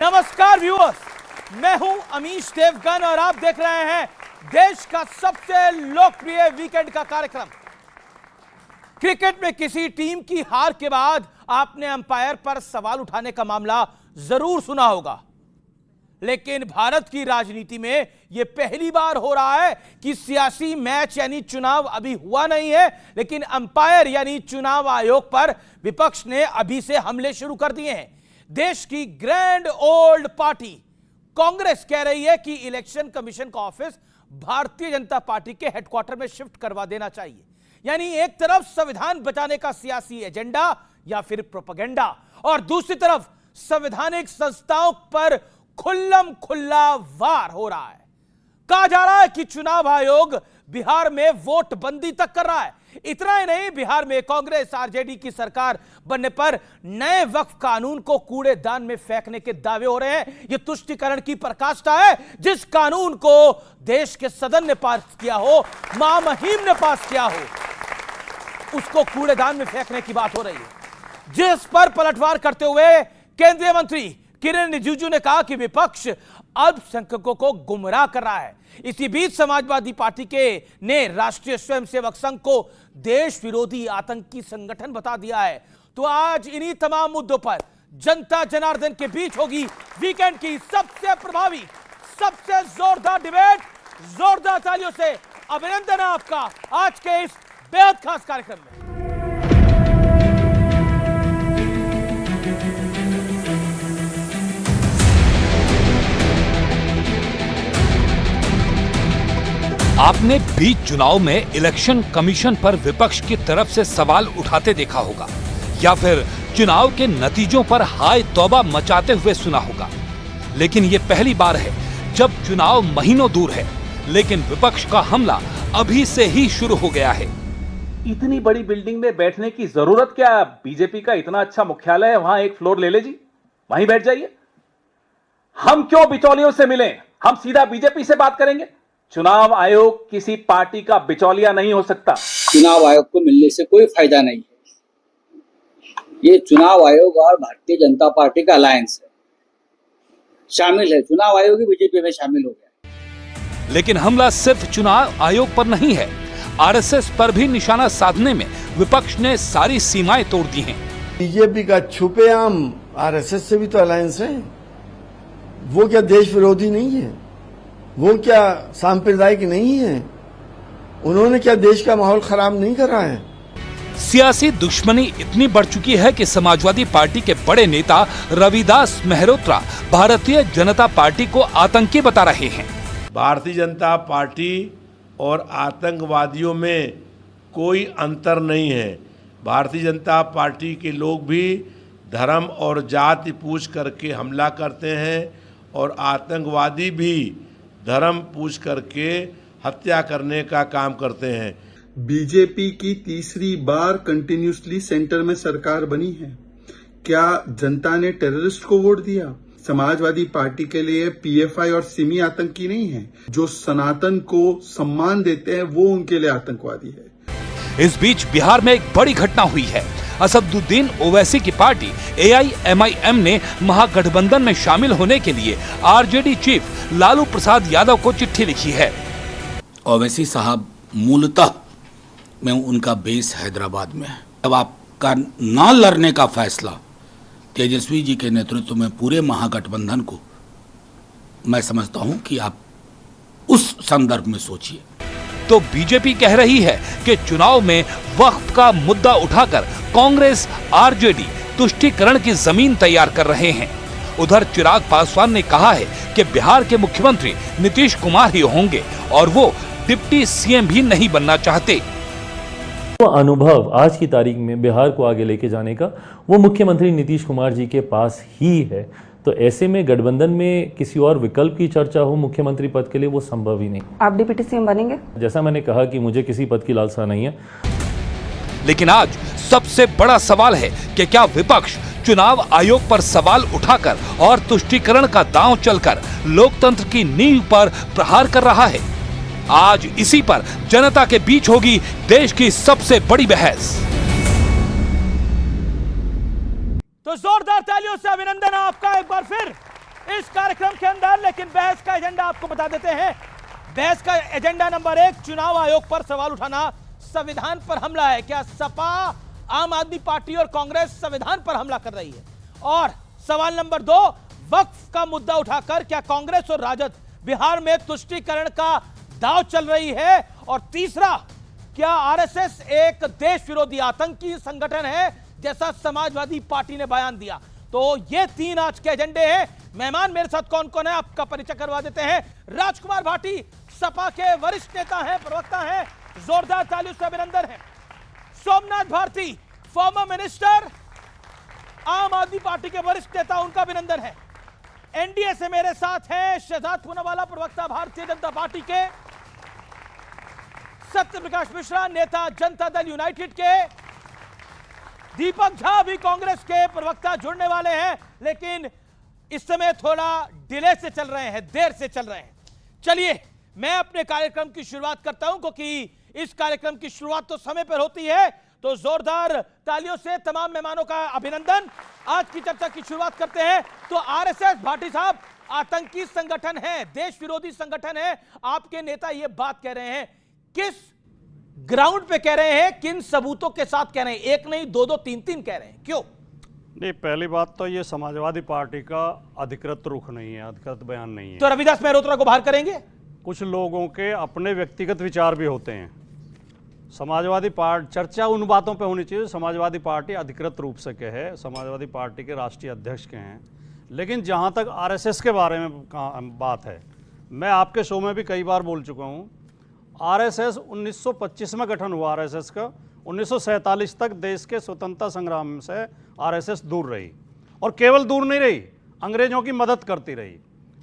नमस्कार व्यूअर्स, मैं हूं अमीश देवगन और आप देख रहे हैं देश का सबसे लोकप्रिय वीकेंड का कार्यक्रम। क्रिकेट में किसी टीम की हार के बाद आपने अंपायर पर सवाल उठाने का मामला जरूर सुना होगा, लेकिन भारत की राजनीति में यह पहली बार हो रहा है कि सियासी मैच यानी चुनाव अभी हुआ नहीं है, लेकिन अंपायर यानी चुनाव आयोग पर विपक्ष ने अभी से हमले शुरू कर दिए हैं। देश की ग्रैंड ओल्ड पार्टी कांग्रेस कह रही है कि इलेक्शन कमीशन का ऑफिस भारतीय जनता पार्टी के हेडक्वार्टर में शिफ्ट करवा देना चाहिए। यानी एक तरफ संविधान बचाने का सियासी एजेंडा या फिर प्रोपेगेंडा, और दूसरी तरफ संवैधानिक संस्थाओं पर खुल्लम खुल्ला वार हो रहा है। कहा जा रहा है कि चुनाव आयोग बिहार में वोट बंदी तक कर रहा है। इतना ही नहीं, बिहार में कांग्रेस आरजेडी की सरकार बनने पर नए वक्फ कानून को कूड़ेदान में फेंकने के दावे हो रहे हैं। यह तुष्टीकरण की पराकाष्ठा है। जिस कानून को देश के सदन ने पास किया हो, महामहिम ने पास किया हो, उसको कूड़ेदान में फेंकने की बात हो रही है। जिस पर पलटवार करते हुए केंद्रीय मंत्री किरेन रिजिजू ने कहा कि विपक्ष अल्पसंख्यकों को गुमराह कर रहा है। इसी बीच समाजवादी पार्टी ने राष्ट्रीय स्वयंसेवक संघ को देश विरोधी आतंकी संगठन बता दिया है। तो आज इन्हीं तमाम मुद्दों पर जनता जनार्दन के बीच होगी वीकेंड की सबसे प्रभावी, सबसे जोरदार डिबेट। जोरदार तालियों से अभिनंदन है आपका आज के इस बेहद खास कार्यक्रम में। आपने बीच चुनाव में इलेक्शन कमीशन पर विपक्ष की तरफ से सवाल उठाते देखा होगा, या फिर चुनाव के नतीजों पर हाय तौबा मचाते हुए सुना होगा। लेकिन ये पहली बार है जब चुनाव महीनों दूर है, लेकिन विपक्ष का हमला अभी से ही शुरू हो गया है। इतनी बड़ी बिल्डिंग में बैठने की जरूरत क्या? बीजेपी का इतना अच्छा मुख्यालय है, वहां एक फ्लोर ले ले जी, वहीं बैठ जाइए। हम क्यों बिचौलियों से मिलें? हम सीधा बीजेपी से बात करेंगे। चुनाव आयोग किसी पार्टी का बिचौलिया नहीं हो सकता। चुनाव आयोग को मिलने से कोई फायदा नहीं है। ये चुनाव आयोग और भारतीय जनता पार्टी का अलायंस है, शामिल है। चुनाव आयोग ही बीजेपी में शामिल हो गया। लेकिन हमला सिर्फ चुनाव आयोग पर नहीं है, आरएसएस पर भी निशाना साधने में विपक्ष ने सारी सीमाएं तोड़ दी हैं। बीजेपी का छुपेआम आरएसएस से भी तो अलायंस है। वो क्या देश विरोधी नहीं है? वो क्या सांप्रदायिक नहीं है? उन्होंने क्या देश का माहौल खराब नहीं करा है? सियासी दुश्मनी इतनी बढ़ चुकी है कि समाजवादी पार्टी के बड़े नेता रविदास मेहरोत्रा भारतीय जनता पार्टी को आतंकी बता रहे हैं। भारतीय जनता पार्टी और आतंकवादियों में कोई अंतर नहीं है। भारतीय जनता पार्टी के लोग भी धर्म और जाति पूछ करके हमला करते हैं, और आतंकवादी भी धर्म पूछ करके हत्या करने का काम करते हैं। बीजेपी की तीसरी बार कंटिन्यूसली सेंटर में सरकार बनी है। क्या जनता ने टेररिस्ट को वोट दिया? समाजवादी पार्टी के लिए पीएफआई और सिमी आतंकी नहीं है। जो सनातन को सम्मान देते हैं वो उनके लिए आतंकवादी है। इस बीच बिहार में एक बड़ी घटना हुई है। असदुद्दीन ओवैसी की पार्टी एआईएमआईएम ने महागठबंधन में शामिल होने के लिए आरजेडी चीफ लालू प्रसाद यादव को चिट्ठी लिखी है। ओवैसी साहब मूलतः में उनका बेस हैदराबाद में है। अब आपका ना लड़ने का फैसला तेजस्वी जी के नेतृत्व में पूरे महागठबंधन को, मैं समझता हूं कि आप उस संदर्भ में सोचिए। तो बीजेपी कह रही है कि चुनाव में वक्त का मुद्दा उठाकर कांग्रेस आरजेडी तुष्टीकरण की जमीन तैयार कर रहे हैं। उधर चिराग पासवान ने कहा है कि बिहार के मुख्यमंत्री नीतीश कुमार ही होंगे और वो डिप्टी सीएम भी नहीं बनना चाहते। वो अनुभव आज की तारीख में बिहार को आगे लेके जाने का वो मुख्यमंत्री नीतीश कुमार जी के पास ही है। तो ऐसे में गठबंधन में किसी और विकल्प की चर्चा हो मुख्यमंत्री पद के लिए, वो संभव ही नहीं। आप डिप्टी सीएम बनेंगे? जैसा मैंने कहा कि मुझे किसी पद की लालसा नहीं है। लेकिन आज सबसे बड़ा सवाल है कि क्या विपक्ष चुनाव आयोग पर सवाल उठाकर और तुष्टीकरण का दांव चलकर लोकतंत्र की नींव पर प्रहार कर रहा है? आज इसी पर जनता के बीच होगी देश की सबसे बड़ी बहस। तो जोरदार तालियों से अभिनंदन आपका एक बार फिर इस कार्यक्रम के अंदर। लेकिन बहस का एजेंडा आपको बता देते हैं। बहस का एजेंडा नंबर 1 चुनाव आयोग पर सवाल उठाना संविधान पर हमला है। क्या सपा, आम आदमी पार्टी और कांग्रेस संविधान पर हमला कर रही है? और सवाल नंबर 2 वक्फ का मुद्दा उठाकर क्या कांग्रेस और राजद बिहार में तुष्टीकरण का दांव चल रही है? और तीसरा, क्या आरएसएस एक देश विरोधी आतंकी संगठन है जैसा समाजवादी पार्टी ने बयान दिया? तो ये 3 आज के एजेंडे हैं। मेहमान मेरे साथ कौन कौन है आपका परिचय करवा देते हैं। राजकुमार भाटी सपा के वरिष्ठ नेता हैं, प्रवक्ता हैं, जोरदार तालियों से अभिनंदन है। सोमनाथ भारती फॉर्मर मिनिस्टर, आम आदमी पार्टी के वरिष्ठ नेता, उनका अभिनंदन है। एनडीए से मेरे साथ हैं शहजाद पूनावाला, प्रवक्ता भारतीय जनता पार्टी के, सत्य प्रकाश मिश्रा नेता जनता दल यूनाइटेड के, दीपक झा भी कांग्रेस के प्रवक्ता जुड़ने वाले हैं, लेकिन इस समय थोड़ा डिले से चल रहे हैं, देर से चल रहे हैं। चलिए मैं अपने कार्यक्रम की शुरुआत करता हूं, क्योंकि इस कार्यक्रम की शुरुआत तो समय पर होती है। तो जोरदार तालियों से तमाम मेहमानों का अभिनंदन। आज की चर्चा की शुरुआत करते हैं। तो आरएसएस भाटी साहब आतंकी संगठन है, देश विरोधी संगठन है, आपके नेता ये बात कह रहे हैं, किस ग्राउंड पे कह रहे हैं, किन सबूतों के साथ कह रहे हैं? एक नहीं, 2 3 3 कह रहे हैं, क्यों? नहीं, पहली बात तो ये समाजवादी पार्टी का अधिकृत रुख नहीं है, अधिकृत बयान नहीं है। तो रविदास मेहरोत्रा को बाहर करेंगे? कुछ लोगों के अपने व्यक्तिगत विचार भी होते हैं। समाजवादी पार्टी, चर्चा उन बातों पे होनी चाहिए समाजवादी पार्टी अधिकृत रूप से कहे, समाजवादी पार्टी के राष्ट्रीय अध्यक्ष के हैं। लेकिन जहाँ तक आरएसएस के बारे में बात है, मैं आपके शो में भी कई बार बोल चुका हूँ, आरएसएस 1925 में गठन हुआ आरएसएस का। 1947 तक देश के स्वतंत्रता संग्राम से आरएसएस दूर रही, और केवल दूर नहीं रही, अंग्रेजों की मदद करती रही।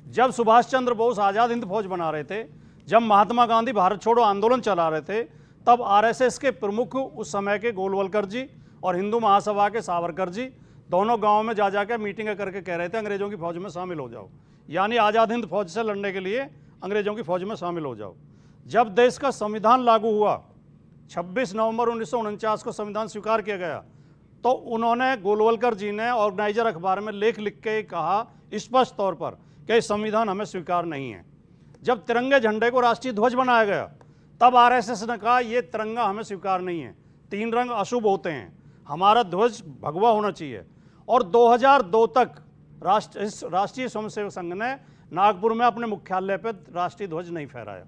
जब सुभाष चंद्र बोस आज़ाद हिंद फौज बना रहे थे, जब महात्मा गांधी भारत छोड़ो आंदोलन चला रहे थे, तब आरएसएस के प्रमुख उस समय के गोलवलकर जी और हिंदू महासभा के सावरकर जी दोनों गाँव में जा जाकर मीटिंगें करके कह रहे थे अंग्रेजों की फौज में शामिल हो जाओ, यानी आज़ाद हिंद फौज से लड़ने के लिए अंग्रेजों की फौज में शामिल हो जाओ। जब देश का संविधान लागू हुआ, 26 नवंबर 1949 को संविधान स्वीकार किया गया, तो उन्होंने, गोलवलकर जी ने ऑर्गेनाइजर अखबार में लेख लिख के कहा स्पष्ट तौर पर कि संविधान हमें स्वीकार नहीं है। जब तिरंगे झंडे को राष्ट्रीय ध्वज बनाया गया, तब आरएसएस ने कहा ये तिरंगा हमें स्वीकार नहीं है, 3 रंग अशुभ होते हैं, हमारा ध्वज भगवा होना चाहिए। और 2002 तक राष्ट्रीय स्वयंसेवक संघ ने नागपुर में अपने मुख्यालय पर राष्ट्रीय ध्वज नहीं फहराया।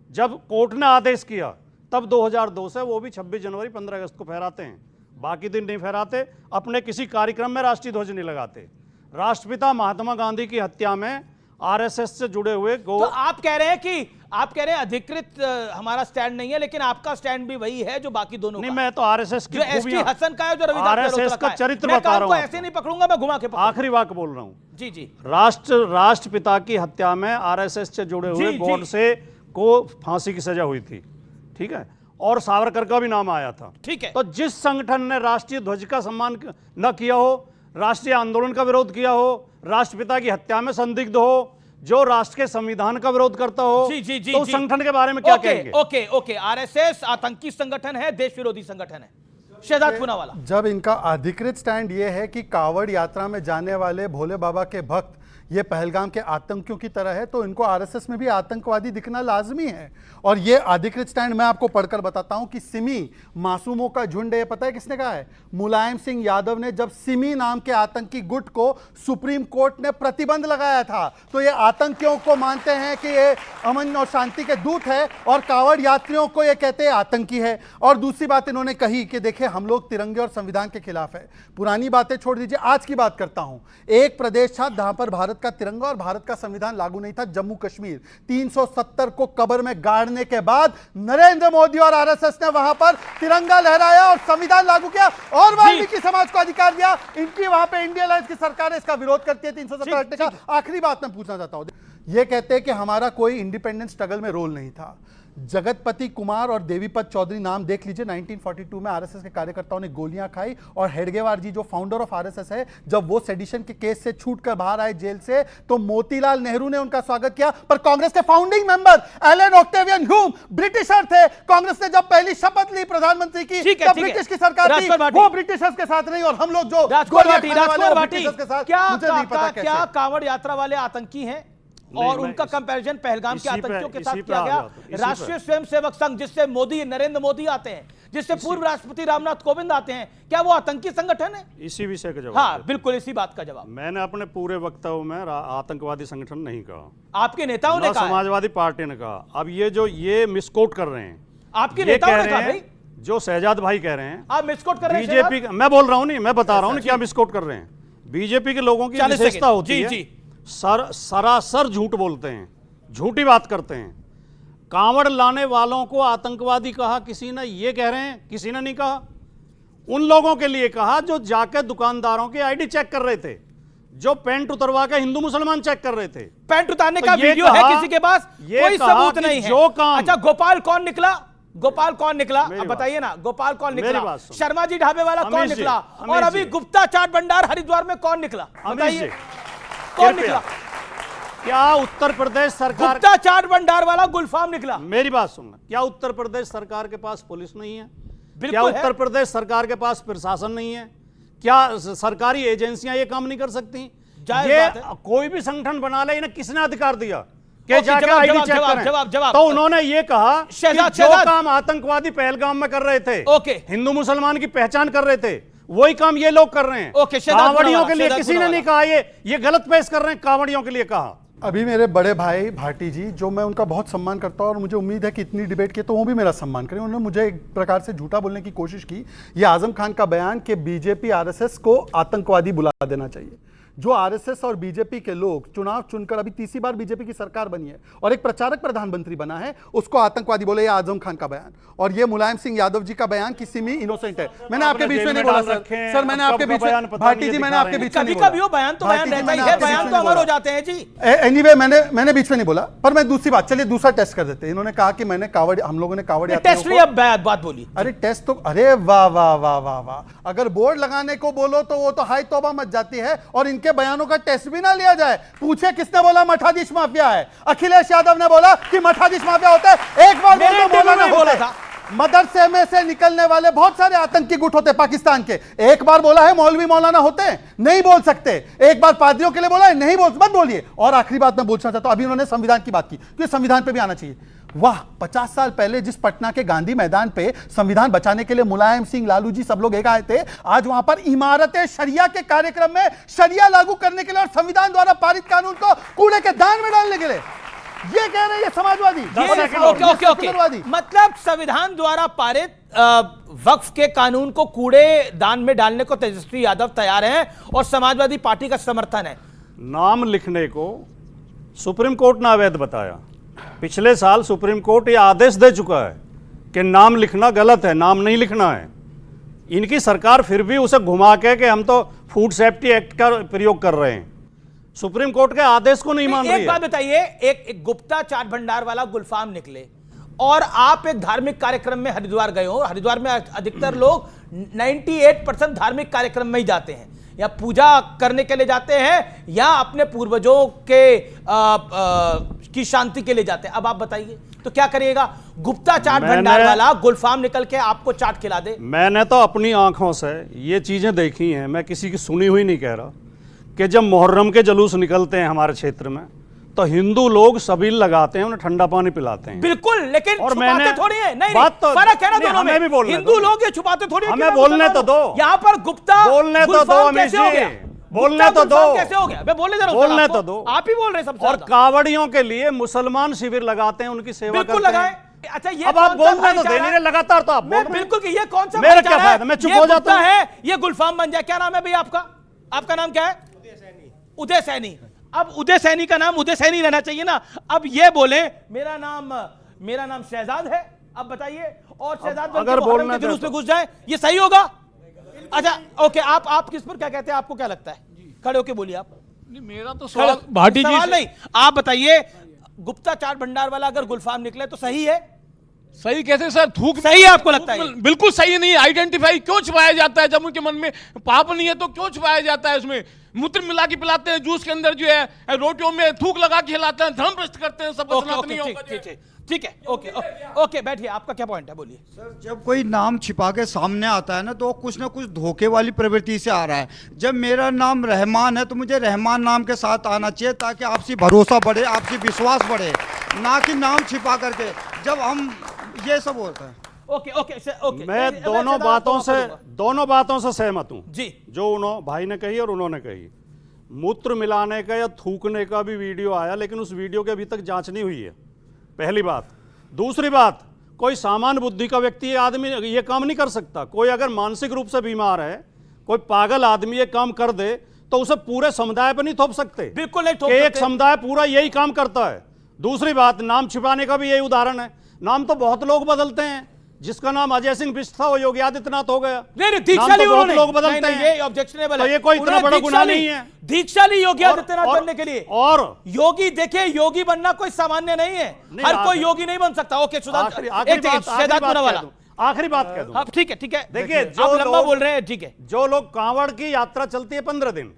जब कोर्ट ने आदेश किया, तब 2002 से वो भी 26 जनवरी 15 अगस्त को फहराते हैं, बाकी दिन नहीं फहराते, अपने किसी कार्यक्रम में राष्ट्रीय ध्वज नहीं लगाते। राष्ट्रपिता महात्मा गांधी की हत्या में आरएसएस से जुड़े हुए तो आप कह रहे हैं अधिकृत हमारा स्टैंड नहीं है, लेकिन आपका स्टैंड भी वही है जो बाकी दोनों नहीं, का। मैं तो आरएसएस की जो एसटी हसन का है, जो रविदास आरएसएस का चरित्र बता रहा हूं। ऐसे नहीं पकड़ूंगा, मैं घुमा के आखिरी वाक्य बोल रहा हूं। जी जी। राष्ट्रपिता की हत्या में आरएसएस से जुड़े हुए गोडसे को फांसी की सजा हुई थी, ठीक है, और सावरकर का भी नाम आया था, ठीक है। तो जिस संगठन ने राष्ट्रीय ध्वज का सम्मान न किया हो, राष्ट्रीय आंदोलन का विरोध किया हो, राष्ट्रपिता की हत्या में संदिग्ध हो, जो राष्ट्र के संविधान का विरोध करता हो, तो उस संगठन के बारे में क्या कहेंगे? ओके, आरएसएस आतंकी संगठन है, देश विरोधी संगठन है। शहजाद पूनावाला, जब इनका अधिकृत स्टैंड ये है कि कांवड़ यात्रा में जाने वाले भोले बाबा के भक्त ये पहलगाम के आतंकियों की तरह है, तो इनको आरएसएस में भी आतंकवादी दिखना लाजमी है। और ये अधिकृत स्टैंड मैं आपको पढ़कर बताता हूं कि सिमी मासूमों का झुंड है, पता है किसने कहा है? मुलायम सिंह यादव ने, जब सिमी नाम के आतंकी गुट को सुप्रीम कोर्ट ने प्रतिबंध लगाया था। तो ये आतंकियों को मानते हैं कि ये अमन और शांति के दूत है, और कांवड़ यात्रियों को ये कहते हैं आतंकी है। और दूसरी बात इन्होंने कही कि देखिए हम लोग तिरंगे और संविधान के खिलाफ है। पुरानी बातें छोड़ दीजिए, आज की बात करता हूं। एक प्रदेश था जहां पर भारत का तिरंगा और भारत का संविधान लागू नहीं था, जम्मू कश्मीर। 370 को कब्र में गाड़ने के बाद नरेंद्र मोदी और आरएसएस ने वहां पर तिरंगा लहराया और संविधान लागू किया और वाल्मीकि समाज को अधिकार दिया। इनकी वहां पे इंडिया अलायंस की सरकार इसका विरोध करती है 370 हटने का। आखिरी बात मैं पूछना चाहता हूं, ये कहते हैं कि हमारा कोई इंडिपेंडेंस स्ट्रगल में रोल नहीं था। जगतपति कुमार और देवीपत चौधरी नाम देख लीजिए, 1942 में आरएसएस के कार्यकर्ताओं ने गोलियां खाई, और हेडगेवार जी जो फाउंडर ऑफ आरएसएस है, जब वो सेडिशन के केस से छूटकर बाहर आए जेल से, तो मोतीलाल नेहरू ने उनका स्वागत किया। पर कांग्रेस के founding member Allan Octavian Hume Britisher थे। कांग्रेस ने जब पहली शपथ ली प्रधानमंत्री की, तब ब्रिटिश की सरकार थी, वो ब्रिटिशर्स के साथ नहीं, और हम लोग जो ब्रिटिशर्स के साथ, मुझे नहीं पता कैसे। क्या कांवड़ यात्रा वाले आतंकी हैं? और उनका कंपैरिजन पहलगाम के आतंकियों के साथ किया गया। राष्ट्रीय स्वयंसेवक संघ, जिससे नरेंद्र मोदी आते हैं, जिससे पूर्व राष्ट्रपति रामनाथ कोविंद आते हैं, क्या वो आतंकी संगठन है? इसी विषय का जवाब। हाँ बिल्कुल, इसी बात का जवाब। मैंने अपने पूरे वक्तव्य में आतंकवादी संगठन नहीं कहा, आपके नेताओं ने कहा, समाजवादी पार्टी ने कहा। अब ये मिसकोट कर रहे हैं, आपके नेताओं ने कहा भाई, जो शहजाद भाई कह रहे हैं आप मिसकोट कर रहे हैं। बीजेपी, मैं बोल रहा हूं, नहीं मैं बता रहा हूं क्या मिसकोट कर रहे हैं। बीजेपी के लोगों की विशेषता होती है सरासर झूठ बोलते हैं, झूठी बात करते हैं। कांवड़ लाने वालों को आतंकवादी कहा किसी ने, ये कह रहे हैं, किसी ने नहीं कहा। उन लोगों के लिए कहा जो जाके दुकानदारों के आईडी चेक कर रहे थे, जो पेंट उतरवा के हिंदू मुसलमान चेक कर रहे थे। पेंट उतारने का वीडियो है किसी के पास? कोई सबूत नहीं है। जो काम, अच्छा गोपाल कौन निकला? गोपाल कौन निकला? अब बताइए ना, गोपाल कौन निकला? शर्मा जी ढाबे वाला कौन निकला? और अभी गुप्ता चाट भंडार हरिद्वार में कौन निकला? बताइए कौन निकला? क्या उत्तर प्रदेश सरकार, गुप्ता चाट भंडार वाला गुलफाम निकला? मेरी बात सुनना, क्या उत्तर प्रदेश सरकार के पास पुलिस नहीं है? क्या है। उत्तर प्रदेश सरकार के पास प्रशासन नहीं है? क्या सरकारी एजेंसियां ये काम नहीं कर सकती? ये कोई भी संगठन बना ले, इन्हें किसने अधिकार दिया कि जाके आईडी चेक करें? जवाब। तो उन्होंने ये कहा कि जो काम आतंकवादी पहलगाम में कर रहे थे, हिंदू मुसलमान की पहचान कर रहे थे, वही काम ये लोग कर रहे हैं। कांवड़ियों के लिए किसी ने नहीं कहा, ये गलत पेश कर रहे हैं, कांवड़ियों के लिए कहा। अभी मेरे बड़े भाई भाटी जी, जो मैं उनका बहुत सम्मान करता हूं और मुझे उम्मीद है कि इतनी डिबेट की तो वो भी मेरा सम्मान करें, उन्होंने मुझे एक प्रकार से झूठा बोलने की कोशिश की। ये आजम खान का बयान कि बीजेपी आरएसएस को आतंकवादी बुला देना चाहिए। जो आरएसएस और बीजेपी के लोग चुनाव चुनकर, अभी तीसरी बार बीजेपी की सरकार बनी है और एक प्रचारक प्रधानमंत्री बना है, उसको आतंकवादी बोले। ये आजम खान का बयान, और ये मुलायम सिंह यादव जी का बयान कि सिमी इनोसेंट है। मैंने आपके बीच में नहीं बोला सर, मैंने आपके बीच में, भाटी जी मैंने आपके बीच में नहीं बोला। कभी बयान तो बयान रहता ही है, बयान तो अमर हो जाते हैं जी। एनीवे मैंने बीच में नहीं बोला, पर मैं दूसरी बात, चलिए दूसरा टेस्ट कर देते हैं। इन्होंने कहा कि मैंने कावड़, हम लोगों ने कावड़ टेस्ट नहीं, अब बात बोली। अरे टेस्ट तो, अरे वाह वाह वाह वाह वाह, अगर बोर्ड लगाने को बोलो तो वो तो हाई तौबा मच जाती है, और इनके बयानों का टेस्ट भी ना लिया जाए। पूछे किसने बोला मठाधीश माफिया है? अखिलेश यादव ने बोला कि मठाधीश माफिया होता है। एक बार मौलाना बोला था, मदरसे में से निकलने वाले बहुत सारे आतंकी गुट होते पाकिस्तान के। एक बार बोला है मौलवी मौलाना होते हैं, नहीं बोल सकते। एक बार पादरियों के लिए बोला है, नहीं बोल, मत बोलिए। और आखिरी बात मैं बोलना चाहता हूं, अभी उन्होंने संविधान की बात की, तो संविधान पे भी आना चाहिए। वाह, 50 साल पहले जिस पटना के गांधी मैदान पे संविधान बचाने के लिए मुलायम सिंह, लालू जी सब लोग एक आए थे, आज वहां पर इमारतें शरिया के कार्यक्रम में शरिया लागू करने के लिए और संविधान द्वारा पारित कानून को कूड़े के दान में डालने के लिए ये कह रहे हैं समाजवादी। ओके, मतलब संविधान द्वारा पारित वक्फ के कानून को कूड़े दान में डालने को तेजस्वी यादव तैयार हैं और समाजवादी पार्टी का समर्थन है। नाम लिखने को सुप्रीम कोर्ट ने अवैध बताया। पिछले साल सुप्रीम कोर्ट ये आदेश दे चुका है कि नाम लिखना गलत है, नाम नहीं लिखना है। इनकी सरकार फिर भी उसे घुमा के कि हम तो फूड सेफ्टी एक्ट का प्रयोग कर रहे हैं, सुप्रीम कोर्ट के आदेश को नहीं मान रही है। एक बात बताइए, एक गुप्ता चाट भंडार वाला गुलफाम निकले और आप एक धार्मिक कार्यक्रम में हरिद्वार गए हो। हरिद्वार में अधिकतर लोग 98% धार्मिक कार्यक्रम में ही जाते हैं, या पूजा करने के लिए जाते हैं या अपने पूर्वजों के की शांति के लिए जाते हैं। अब आप बताइए तो क्या करिएगा? गुप्ता चाट भंडार वाला गुलफाम निकल के आपको चाट खिला दे। मैंने तो अपनी आंखों से ये चीजें देखी हैं, मैं किसी की सुनी हुई नहीं कह रहा, कि जब मुहर्रम के जुलूस निकलते हैं हमारे क्षेत्र में तो हिंदू लोग सबील लगाते हैं, उन्हें ठंडा पानी पिलाते हैं। बिल्कुल, लेकिन और छुपाते थोड़ी है। नहीं, बात तो फर्क है ना दोनों में। हमें भी बोलने हिंदू लोग ये छुपाते थोड़ी है। हमें बोलने तो दो, यहाँ पर गुप्ता बोलने तो दो अमीश जी, बोलने तो दो। कैसे हो गया? मैं बोलने दे रहा हूं, बोलने तो दो। आप ही बोल रहे हैं सबसे। और कावड़ियों के लिए मुसलमान शिविर लगाते हैं, उनकी सेवा करते हैं। बिल्कुल लगाए। अच्छा, ये अब आप बोलने तो दे नहीं रहे लगातार, तो आप बोल रहे हैं। बिल्कुल, ये कौन सा मेरा क्या फायदा, मैं चुप हो जाता हूं। है ये गुलफाम बन जाए। क्या नाम है भैया आपका? आपका नाम क्या है? उदय सैनी। अब उदय सैनी का नाम उदय सैनी रहना चाहिए ना। अब ये बोले मेरा नाम शहजाद है। अब बताइए, और शहजाद अगर बोलने जुलूस में घुस जाए, ये सही होगा? अच्छा ओके, आप किस पर क्या कहते हैं? आपको क्या लगता है? खड़े होके बोलिए आप। मेरा तो सवाल सवाल भाटी जी सवाल से- नहीं, आप बताइए, गुप्ता चाट भंडार वाला अगर गुलफाम निकले तो सही है? सही कैसे सर? थूक सही है आपको लगता है? बिल्कुल सही नहीं। आइडेंटिफाई क्यों छुपाया जाता है? जब उनके मन में पाप नहीं है तो क्यों छुपाया जाता है? उसमें मूत्र मिला के पिलाते हैं, जूस के अंदर जो है रोटियों में थूक लगा के खिलाते हैं, धर्म भ्रष्ट करते हैं, सब ओके, ओके, ठीक है, ओके ओके, बैठिए, आपका क्या पॉइंट है, बोलिए। सर, जब कोई नाम छिपा के सामने आता है ना तो कुछ ना कुछ धोखे वाली प्रवृत्ति से आ रहा है। जब मेरा नाम रहमान है तो मुझे रहमान नाम के साथ आना चाहिए ताकि आपसी भरोसा बढ़े, आपसी विश्वास बढ़े, ना कि नाम छिपा करके। जब हम ये सब होता है। ओके ओके ओके, मैं दोनों बातों से सहमत हूं जी, जो उन्होंने भाई ने कही और उन्होंने कही। मूत्र मिलाने का या थूकने का भी वीडियो आया, लेकिन उस वीडियो की अभी तक जांच नहीं हुई है, पहली बात। दूसरी बात, कोई सामान्य बुद्धि का व्यक्ति ये आदमी ये काम नहीं कर सकता। कोई अगर मानसिक रूप से बीमार है, कोई पागल आदमी ये काम कर दे तो उसे पूरे समुदाय पर नहीं थोप सकते। बिल्कुल नहीं थोप कि एक सकते। समुदाय पूरा यही काम करता है। दूसरी बात, नाम छिपाने का भी यही उदाहरण है। नाम तो बहुत लोग बदलते हैं, जिसका नाम अजय सिंह बिष्ट था वो योगी आदित्यनाथ हो गया। नहीं, नाम दीक्षाली तो बहुत उन्होंने, लोग बदलते नहीं, हैं। ये ऑब्जेक्शनेबल तो है। ये कोई इतना उन्होंने बड़ा गुनाह नहीं है। दीक्षाली योगी आदित्यनाथ और- बनने के लिए। और योगी, देखिए, योगी बनना कोई सामान्य नहीं है, हर कोई आखिरी- योगी नहीं बन सकता। ओके, आखिरी बात कह दूं। ठीक है, देखिए, आप लंबा बोल रहे हैं, ठीक है। जो लोग कांवड़ की यात्रा चलती है 15 दिन,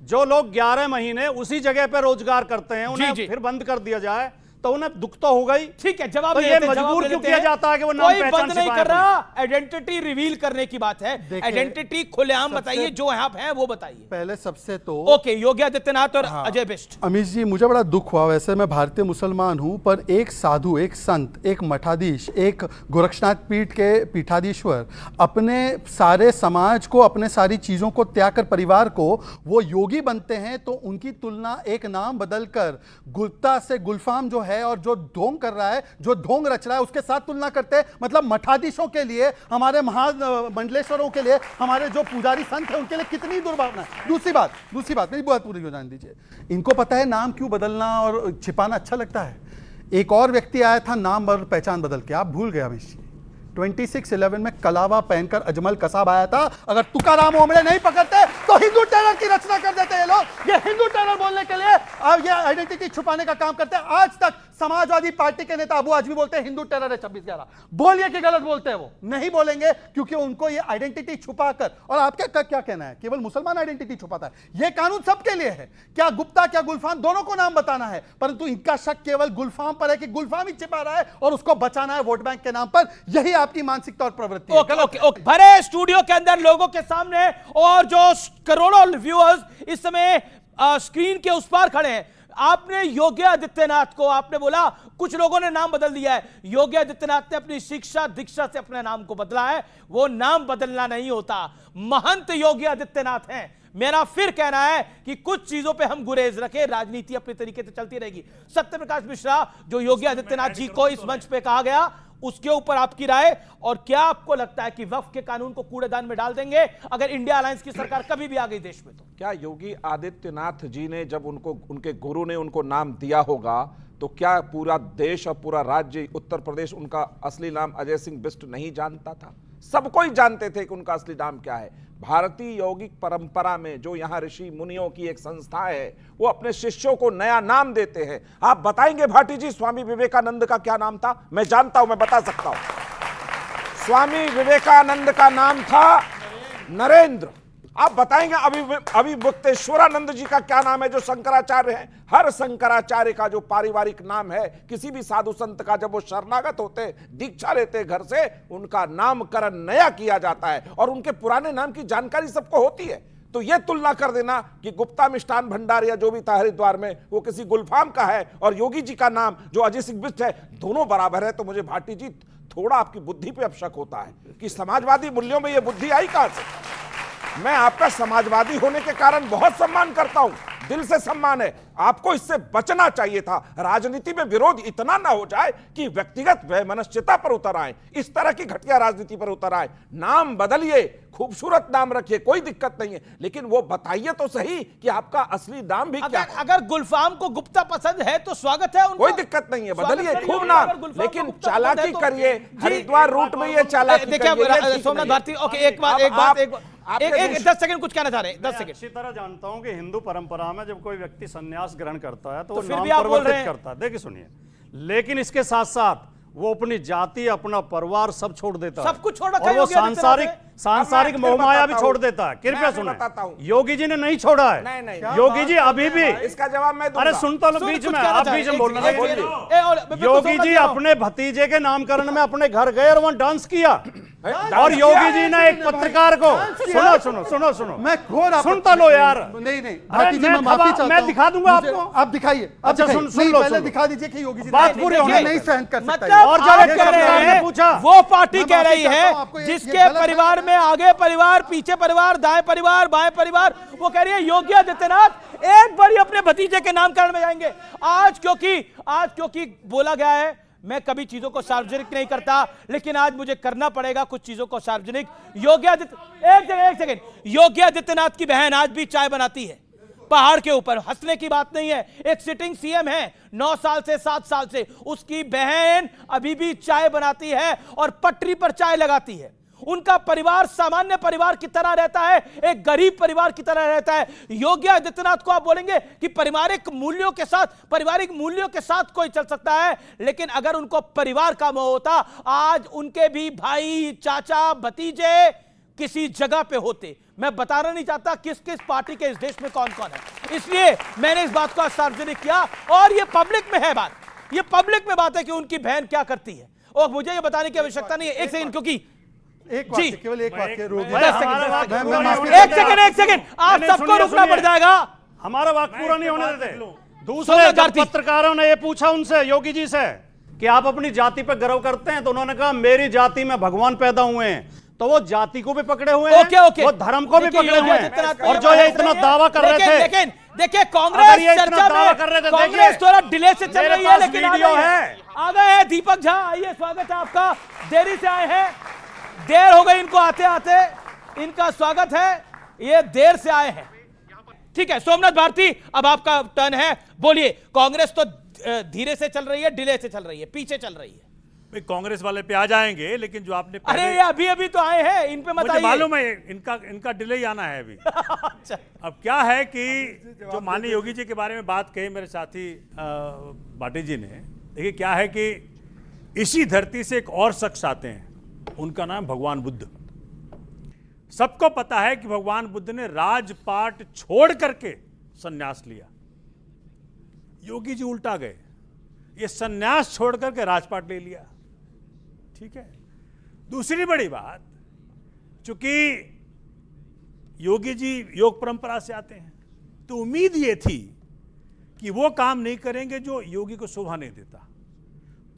जो लोग 11 महीने उसी जगह पे रोजगार करते हैं, उन्हें जी। फिर बंद कर दिया जाए तो उन्हें दुख तो होगा ही। ठीक है, जवाब तो दे ये देते हैं, मजबूर जवाब दे क्यों देते किया हैं। जाता है कि वो नाम कोई पहचान बंद नहीं छिपाए कर रहा, आइडेंटिटी रिवील करने की बात है। देखिए, आइडेंटिटी खुलेआम बताइए, जो आप हैं वो बताइए। पहले सबसे तो ओके, योगी आदित्यनाथ और अजय बिष्ट। अमीश जी, मुझे बड़ा दुख हुआ, वैसे मैं भारतीय मुसलमान हूं, पर एक साधु, एक संत, एक मठाधीश, एक गोरक्षनाथ पीठ के पीठाधीश्वर अपने सारे समाज को, अपने सारी चीज़ों को त्याग कर परिवार को वो योगी बनते हैं, तो उनकी तुलना एक नाम बदलकर गुप्ता से गुलफाम जो है और जो ढोंग कर रहा है, जो ढोंग रच रहा है, उसके साथ तुलना करते हैं। मतलब मठाधीशों के लिए, हमारे महामंडलेश्वरों के लिए, हमारे जो पुजारी संत हैं उनके लिए कितनी दुर्भावना है। दूसरी बात मेरी बात पूरी हो जाने दीजिए। इनको पता है नाम क्यों बदलना और छिपाना अच्छा लगता है। एक और व्यक्ति आया था नाम और पहचान बदल के, आप भूल गए अमीश जी। 26/11 में कलावा पहनकर अजमल कसाब आया था। अगर तुकाराम ओमड़े नहीं पकड़ते तो हिंदू टेरर की रचना कर देते ये लोग। ये हिंदू टेरर बोलने के लिए अब ये आइडेंटिटी छुपाने का काम करते हैं। आज तक समाजवादी पार्टी के नेता अबू आजमी बोलते हैं हिंदू टेरर है 26/11। बोलिए कि गलत बोलते हैं? वो नहीं बोलेंगे, क्योंकि उनको ये आइडेंटिटी छुपाकर, और आपका क्या कहना है, केवल मुसलमान आइडेंटिटी छुपाता है? ये कानून सबके लिए है। क्या गुप्ता, क्या गुलफाम, दोनों को नाम बताना है, परंतु इनका शक केवल गुलफाम पर है कि गुलफाम ही छिपा रहा है और उसको बचाना है वोट बैंक के नाम पर। यही आपकी मानसिकता और प्रवृत्ति है। ओके, भरे स्टूडियो के अंदर लोगों के सामने, और जो करोड़ों व्यूअर्स इस समय स्क्रीन के उस पार खड़े हैं, आपने योगी आदित्यनाथ को, आपने बोला कुछ लोगों ने नाम बदल दिया है। योगी आदित्यनाथ ने अपनी शिक्षा दीक्षा से अपने नाम को बदला है। वो नाम बदलना नहीं होता, महंत योगी आदित्यनाथ हैं। मेरा फिर कहना है कि कुछ चीजों पे हम गुरेज रखें, राजनीति अपने तरीके से चलती रहेगी। सत्यप्रकाश मिश्रा, जो योगी आदित्यनाथ जी को इस मंच पे कहा गया, उसके ऊपर आपकी राय, और क्या आपको लगता है कि वक्फ के कानून को कूड़ेदान में डाल देंगे अगर इंडिया अलायंस की सरकार कभी भी आ गई देश में? तो क्या योगी आदित्यनाथ जी ने जब उनको, उनके गुरु ने उनको नाम दिया होगा, तो क्या पूरा देश और पूरा राज्य उत्तर प्रदेश उनका असली नाम अजय सिंह बिष्ट नहीं जानता था? सब कोई जानते थे कि उनका असली नाम क्या है। भारतीय यौगिक परंपरा में जो यहाँ ऋषि मुनियों की एक संस्था है, वो अपने शिष्यों को नया नाम देते हैं। आप बताएंगे भाटी जी, स्वामी विवेकानंद का क्या नाम था? मैं जानता हूं, मैं बता सकता हूं। स्वामी विवेकानंद का नाम था नरेंद्र। आप बताएंगे अभिमुक्तेश्वरानंद जी का क्या नाम है, जो शंकराचार्य हैं? हर शंकराचार्य का जो पारिवारिक नाम है, किसी भी साधु संत का जब वो शरणागत होते, दीक्षा लेते घर से, उनका नामकरण नया किया जाता है और उनके पुराने नाम की जानकारी सबको होती है। तो यह तुलना कर देना कि गुप्ता मिष्ठान भंडार या जो भी था हरिद्वार में, वो किसी गुलफाम का है और योगी जी का नाम जो अजय सिंह बिष्ट है, दोनों बराबर है, तो मुझे भाटी जी थोड़ा आपकी बुद्धि पे अब शक होता है कि समाजवादी मूल्यों में यह बुद्धि आई कहां से। मैं आपका समाजवादी होने के कारण बहुत सम्मान करता हूं, दिल से सम्मान है। आपको इससे बचना चाहिए था। राजनीति में विरोध इतना ना हो जाए कि व्यक्तिगत वैमनस्यता पर उतर आए, इस तरह की घटिया राजनीति पर उतर आए। नाम बदलिए, खूबसूरत नाम रखिए, कोई दिक्कत नहीं है, लेकिन वो बताइए तो सही कि आपका असली नाम भी क्या है। अगर गुलफाम को गुप्ता पसंद है तो स्वागत है उनको। कोई दिक्कत नहीं है, बदलिए खूब नाम, लेकिन चालाकी करिए। हरिद्वार रूट में ये चालाकी देखिए सोमनाथ भारती, ओके, एक बात एक 10 सेकंड कुछ कहना चाह रहे हैं, 10 सेकंड। अच्छी तरह जानता हूं कि हिंदू परंपरा में जब कोई व्यक्ति संन्यास ग्रहण करता है तो वो फिर नाम भी आप बोल रहे परिवर्तित हैं। करता है। देखिए सुनिए, लेकिन इसके साथ साथ वो अपनी जाति, अपना परिवार सब छोड़ देता है, सब कुछ छोड़ रखा और है वो योगी आदित्यनाथ सांसारिक मैं मोहमाया भी बताता छोड़ हूं। देता है। कृपया मैं सुने, बताता हूं। योगी जी ने नहीं छोड़ा है। नहीं। योगी जी अभी भी, इसका जवाब मैं दूंगा। अरे सुनता लो बीच में, आप बीच में बोलने लगे। योगी जी अपने भतीजे के नामकरण में अपने घर गए और वहां डांस किया, और योगी जी ने एक पत्रकार को, सुनो, मैं घोर सुनता लो यार। नहीं अरे मैं दिखा दूंगा आपको। आप दिखाइए। अच्छा सुन लो, पहले दिखा दीजिए कि योगी जी बात पूरी होने नहीं सहन कर सकता। मतलब और जब आप एक कह रहे पत्रकार ने हैं, पूछा, वो पार्टी कह रही चाहता है हूं, आपको ये जिसके गलत है। परिवार में आगे परिवार, पीछे परिवार, दाएं परिवार, बाएं परिवार, वो कह रही है योगी आदित्यनाथ एक बारी अपने भतीजे के नामकरण में जाएंगे। आज क्योंकि बोला गया है, मैं कभी चीजों को सार्वजनिक नहीं करता, लेकिन आज मुझे करना पड़ेगा कुछ चीजों को सार्वजनिक। एक सेकंड, योगी आदित्यनाथ की बहन आज भी चाय बनाती है पहाड़ के ऊपर, हंसने की बात नहीं है। एक सिटिंग सीएम है 9 साल से 7 साल से, उसकी बहन अभी भी चाय बनाती है और पटरी पर चाय लगाती है। उनका परिवार सामान्य परिवार की तरह रहता है, एक गरीब परिवार की तरह रहता है। योगी आदित्यनाथ को आप बोलेंगे कि पारिवारिक मूल्यों के साथ कोई चल सकता है, लेकिन अगर उनको परिवार का मोह होता, आज उनके भी भाई, चाचा, भतीजे किसी जगह पे होते। मैं बताना नहीं चाहता किस किस पार्टी के इस देश में कौन कौन है, इसलिए मैंने इस बात को सार्वजनिक किया। और ये पब्लिक में है बात, ये पब्लिक में बात है कि उनकी बहन क्या करती है, और मुझे ये बताने की आवश्यकता नहीं है। एक सेकंड, क्योंकि केवल एक वाक्य रोक एक सेकंड, आप सबको रुकना पड़ जाएगा। हमारा वाक्य पूरा नहीं होने देते। दूसरे जब पत्रकारों ने ये पूछा उनसे, योगी जी से, कि आप अपनी जाति पर गर्व करते हैं, तो उन्होंने कहा मेरी जाति में भगवान पैदा हुए हैं। तो वो जाति को भी पकड़े हुए हैं, वो धर्म को भी पकड़े हुए हैं। और जो ये इतना दावा कर रहे थे, लेकिन देखिए कांग्रेस चर्चा में, कांग्रेस थोड़ा डिले से चल रही है, लेकिन आ गए हैं दीपक झा। आइए, स्वागत है आपका। देरी से आए हैं, देर हो गई इनको आते आते, इनका स्वागत है। ये देर से आए हैं, ठीक है। सोमनाथ भारती, अब आपका टर्न है, बोलिए। कांग्रेस तो धीरे से चल रही है, डिले से चल रही है, पीछे चल रही है। कांग्रेस वाले पे आ जाएंगे, लेकिन जो आपने अरे ये अभी तो आए हैं, इन पे मत आइए। मालूम है इनका डिले ही आना है अभी। अच्छा। अब क्या है कि जो माननीय योगी जी के बारे में बात कही मेरे साथी भाटी जी ने, देखिए क्या है कि इसी धरती से एक और शख्स आते हैं, उनका नाम भगवान बुद्ध। सबको पता है कि भगवान बुद्ध ने राजपाट छोड़ करके सन्यास लिया। योगी जी उल्टा गए, ये सन्यास छोड़ करके राजपाट ले लिया। ठीक है। दूसरी बड़ी बात, चूंकि योगी जी योग परंपरा से आते हैं, तो उम्मीद ये थी कि वो काम नहीं करेंगे जो योगी को शोभा नहीं देता।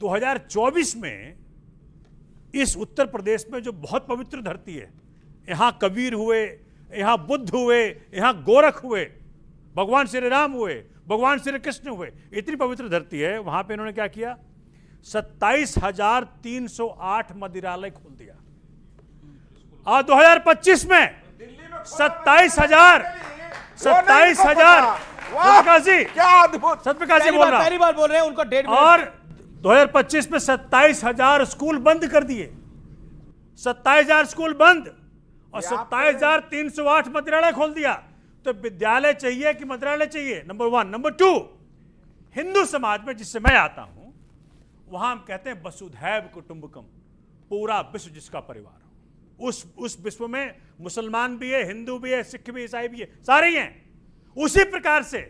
2024 में इस उत्तर प्रदेश में जो बहुत पवित्र धरती है, यहां कबीर हुए, यहां बुद्ध हुए, यहां गोरख हुए, भगवान श्री राम हुए, भगवान श्री कृष्ण हुए, इतनी पवित्र धरती है, वहां पे इन्होंने क्या किया, 27,308 मंदिरालय खोल दिया। और 2025 में 27,000 क्या अद्भुत, सत्यप्रकाश जी बोल रहा, पहली बार बोल रहे हैं, उनको डेट। और 2025 में 27,000 स्कूल बंद कर दिए, 27,000 स्कूल बंद, और 27,308 मंदिरालय खोल दिया। तो विद्यालय चाहिए कि मंत्रालय चाहिए, नंबर 1। नंबर 2, हिंदू समाज में जिससे मैं आता हूं, वहां हम कहते हैं वसुधैव कुटुंबकम, पूरा विश्व जिसका परिवार हो। उस विश्व में मुसलमान भी है, हिंदू भी है, सिख भी, ईसाई भी है, सारे ही हैं। उसी प्रकार से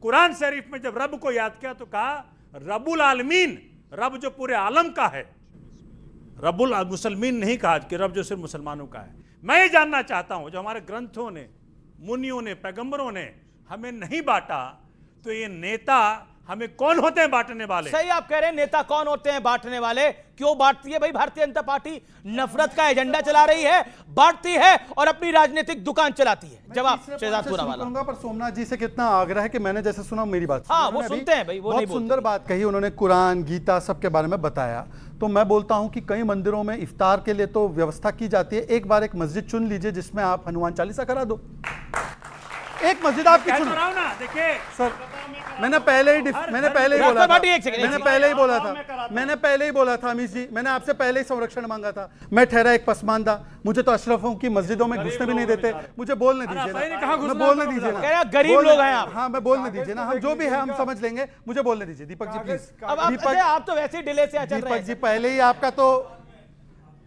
कुरान शरीफ में जब रब को याद किया तो कहा रबुल आलमीन, रब जो पूरे आलम का है। रबुल मुसलमीन नहीं कहा कि रब जो सिर्फ मुसलमानों का है। मैं ये जानना चाहता हूं, जो हमारे ग्रंथों ने, मुनियों ने, पैगंबरों ने हमें नहीं बांटा, तो ये नेता हमें कौन होते हैं बांटने वाले? सही आप कह रहे हैं, नेता कौन होते हैं बांटने वाले? क्यों बांटती है भाई भारतीय जनता पार्टी? नफरत का एजेंडा चला रही है, बांटती है और अपनी राजनीतिक दुकान चलाती है। जवाब शेहजादपुरा वाला। पर सोमनाथ जी से कितना आग्रह है कि मैंने जैसे सुना मेरी बात, हाँ वो सुनते हैं भाई, वो नहीं बहुत सुंदर बात कही उन्होंने, कुरान, गीता सब के बारे में बताया। तो मैं बोलता हूं कि कई मंदिरों में इफ्तार के लिए तो व्यवस्था की जाती है, एक बार एक मस्जिद चुन लीजिए जिसमें आप हनुमान चालीसा करा दो। एक मस्जिद आपकी चुनो ना, देखिए सर, मैंने पहले ही बोला था मैंने पहले ही बोला था अमीश जी, मैंने आपसे पहले ही संरक्षण मांगा था। मैं ठहरा एक पसमानदा, मुझे तो अशरफों की मस्जिदों में घुसने भी नहीं देते। मुझे बोलने दीजिए ना, मैं बोलने दीजिए ना, गरीब लोग हैं आप। हाँ मैं बोलने दीजिए ना, हम जो भी है हम समझ लेंगे, मुझे बोलने दीजिए। दीपक जी प्लीज। आप तो वैसे ही डिले से चल रहे हैं। दीपक जी पहले ही आपका तो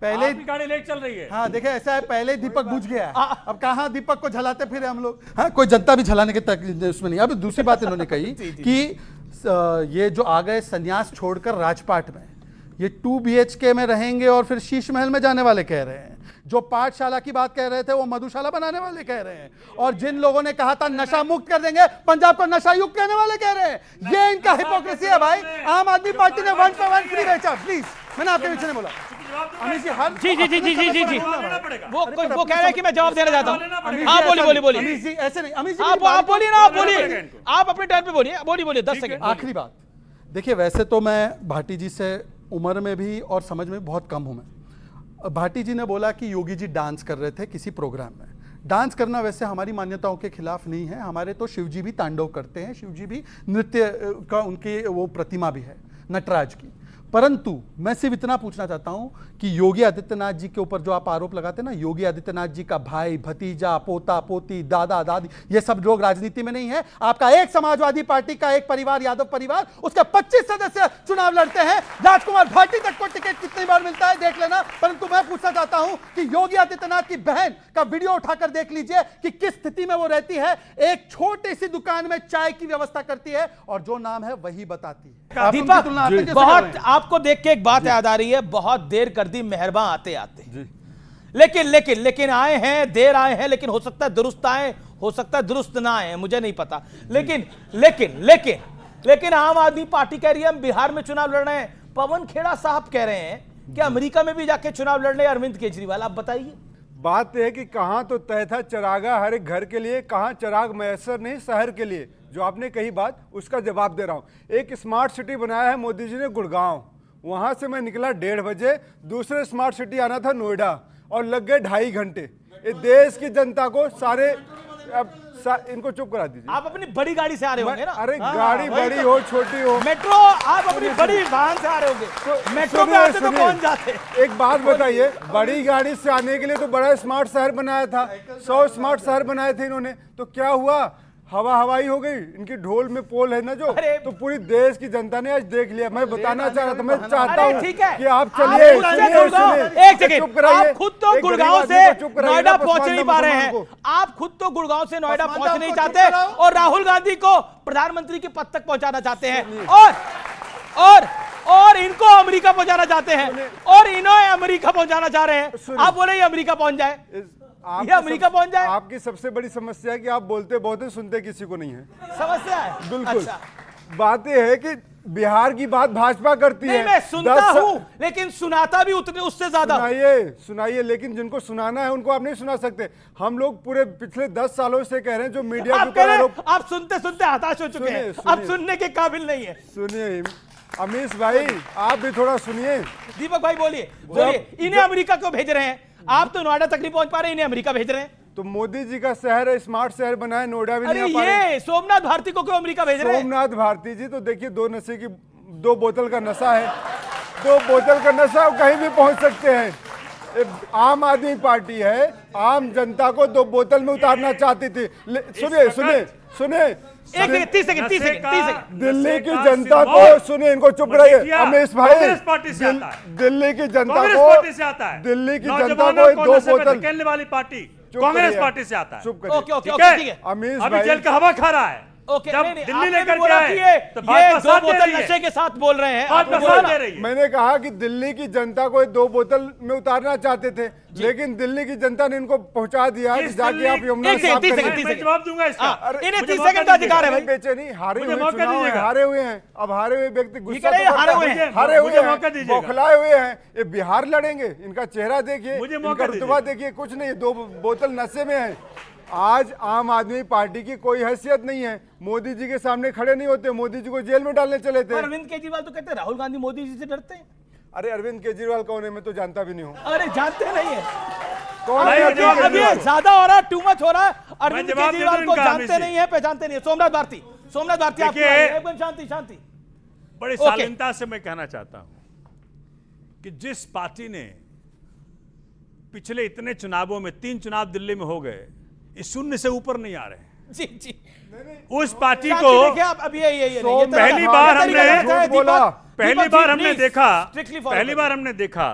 पहले ही गाड़ी लेट चल रही है। हाँ देखे ऐसा है, पहले ही दीपक बुझ गया है। अब कहाँ दीपक को झलाते फिर हम लोग। हाँ कोई जनता भी झलाने के तक उसमें नहीं। अब दूसरी बात इन्होंने कही कि ये जो आ गए संन्यास छोड़कर राजपाट में, ये 2 BHK में रहेंगे और फिर शीश महल में जाने वाले कह रहे हैं। जो पाठशाला की बात कह रहे थे वो मधुशाला बनाने वाले कह रहे हैं। और जिन लोगों ने कहा था नशा मुक्त कर देंगे पंजाब को, नशा युक्त कहने वाले कह रहे हैं। ये इनका हिपोक्रेसी है भाई। आम आदमी पार्टी ने 1 पर 1 फ्री बेचा। प्लीज, मैंने आपके पीछे नहीं बोला। अमीश जी हर जी वो कह रहे हैं कि मैं जवाब देना चाहता हूँ। हाँ बोलिए। अमीश जी ऐसे नहीं। अमीश जी आप बोलिए ना, आप बोलिए, आप अपने टर्न पे बोलिए 10 सेकंड। आखिरी बात देखिए, वैसे तो मैं भाटी जी से उम्र में भी और समझ में बहुत कम हूं मैं। भाटी जी ने बोला कि योगी जी डांस कर रहे थे किसी प्रोग्राम में। डांस करना वैसे हमारी मान्यताओं के खिलाफ नहीं है। हमारे तो शिव जी भी तांडव करते हैं, शिव जी भी नृत्य का उनकी वो प्रतिमा भी है नटराज की। परंतु मैं सिर्फ इतना पूछना चाहता हूं कि योगी आदित्यनाथ जी के ऊपर जो आप आरोप लगाते हैं ना, योगी आदित्यनाथ जी का भाई, भतीजा, पोता, पोती, दादा, दादी, ये सब लोग राजनीति में नहीं है। आपका एक समाजवादी पार्टी का एक परिवार, यादव परिवार, उसके 25 सदस्य चुनाव लड़ते हैं। राजकुमार भाटी तक को टिकट कितनी बार मिलता है देख लेना। परंतु मैं पूछना चाहता हूं कि योगी आदित्यनाथ की बहन का वीडियो उठाकर देख लीजिए कि किस स्थिति में वो रहती है। एक छोटी सी दुकान में चाय की व्यवस्था करती है और जो नाम है वही बताती है। दीपक, बहुत आपको देख के एक बात याद आ रही है, बहुत देर कर दी मेहरबान आते आते। लेकिन आए हैं, देर आए हैं, लेकिन हो सकता है दुरुस्त आए, हो सकता है दुरुस्त ना आए, मुझे नहीं पता। लेकिन आम आदमी पार्टी कह रही है हम बिहार में चुनाव लड़ रहे हैं। पवन खेड़ा साहब कह रहे हैं कि अमेरिका में भी जाके चुनाव लड़ रहे हैं अरविंद केजरीवाल। आप बताइए। बात यह है कि कहां तो तय था चरागा हर एक घर के लिए, कहां चराग मैसर नहीं शहर के लिए। जो आपने कही बात उसका जवाब दे रहा हूं। एक स्मार्ट सिटी बनाया है मोदी जी ने गुड़गांव, वहां से मैं निकला 1:30 बजे। दूसरे स्मार्ट सिटी आना था नोएडा और लग गए 2.5 घंटे। इस देश की जनता को इनको चुप करा दीजिए। आप अपनी बड़ी गाड़ी से आ रहे होंगे ना? अरे गाड़ी बड़ी हो छोटी हो, मेट्रो, आप अपनी बड़ी वाहन से आ रहे होंगे। तो मेट्रो पे आते तो कौन जाते? एक बात बताइए, बड़ी गाड़ी से आने के लिए तो बड़ा स्मार्ट शहर बनाया था, 100 स्मार्ट शहर बनाए थे इन्होंने। तो क्या हुआ, हवाई हो गई। इनकी ढोल में पोल है ना जो, तो पूरी देश की जनता ने आज देख लिया। मैं बताना चाह रहा था, मैं चाहता हूँ कि आप चलिए। एक सेकंड, आप खुद तो गुड़गांव से नोएडा पहुंच नहीं पा रहे हैं। आप खुद तो गुड़गांव से नोएडा पहुंच नहीं चाहते और राहुल गांधी को प्रधानमंत्री के पद तक पहुंचाना चाहते हैं और इनको अमेरिका पहुंचाना चाहते हैं और इन्हें अमेरिका पहुंचाना चाह रहे हैं। आप बोले अमेरिका पहुंच जाए, ये अमेरिका पहुंच जाए। आपकी सबसे बड़ी समस्या है कि आप बोलते बहुत है, सुनते किसी को नहीं है। समस्या है बिल्कुल। अच्छा। बात यह है कि बिहार की बात भाजपा करती है। मैं सुनता हूं लेकिन सुनाता भी उतने उससे ज्यादा। सुनाइए, लेकिन जिनको सुनाना है उनको आप नहीं सुना सकते। हम लोग पूरे पिछले 10 सालों से कह रहे हैं जो मीडिया आप सुनते सुनते हताश हो चुके हैं, अब सुनने के काबिल नहीं है। सुनिए अमीश भाई, आप भी थोड़ा सुनिए। दीपक भाई बोलिए। इन्हें अमेरिका क्यों भेज रहे हैं? आप तो नोएडा तक नहीं पहुंच पा रहे, इन्हें अमेरिका भेज रहे हैं। तो मोदी जी का शहर है, स्मार्ट शहर बनाए, नोएडा भी नहीं आ पा रहे। सोमनाथ भारती को क्यों अमेरिका भेज रहे हैं? सोमनाथ भारती जी तो देखिए 2 बोतल का नशा है, 2 बोतल का नशा कहीं भी पहुंच सकते हैं। आम आदमी पार्टी है, आम जनता को 2 बोतल में उतारना चाहती थी। सुनिए 30 सेकंड। दिल्ली की जनता को सुनिए, इनको चुप रहिए अमीश भाई। दिल्ली की जनता को 2 बोतल खेलने वाली पार्टी कांग्रेस पार्टी से आता है। चुप करिए अमीश भाई, अभी जेल का हवा खा रहा है। जब दिल्ली लेकर के आए तो ये 2 बोतल नशे के साथ बोल रहे हैं। मैंने कहा कि दिल्ली की जनता को 2 बोतल में उतारना चाहते थे, लेकिन दिल्ली की जनता ने इनको पहुंचा दिया कि जाके आप यमुना साफ करें। मैं जवाब दूंगा इसका। इन्हें 30 सेकंड का अधिकार है भाई। बेचे नहीं, हारे हुए हैं। अब हारे हुए व्यक्ति गुस्सा हारे हुए हैं, बौखलाए हुए हैं। ये बिहार लड़ेंगे, इनका चेहरा देखिए, इनका रुतबा देखिए, कुछ नहीं, 2 बोतल नशे में है। आज आम आदमी पार्टी की कोई हैसियत नहीं है, मोदी जी के सामने खड़े नहीं होते, मोदी जी को जेल में डालने चले थे। अरविंद केजरीवाल तो कहते हैं राहुल गांधी मोदी जी से डरते हैं। अरे अरविंद केजरीवाल कौन है, मैं तो जानता भी नहीं हूँ। अरे जानते नहीं है कौन है? अभी ज्यादा हो रहा है, टू मच हो रहा है। अरविंद केजरीवाल को जानते नहीं है, पहचानते नहीं है। सोमनाथ भारती आपकी देखिए, बारी है। एकदम शांति शांति। बड़ी ओके। शालीनता से मैं कहना चाहता हूं कि जिस पार्टी ने पिछले इतने चुनावों में 3 चुनाव दिल्ली में हो गए, इस शून्य से ऊपर नहीं आ रहे हैं। जी जी, उस पार्टी शांति को देखिए आप, अब ये पहली बार हमने देखा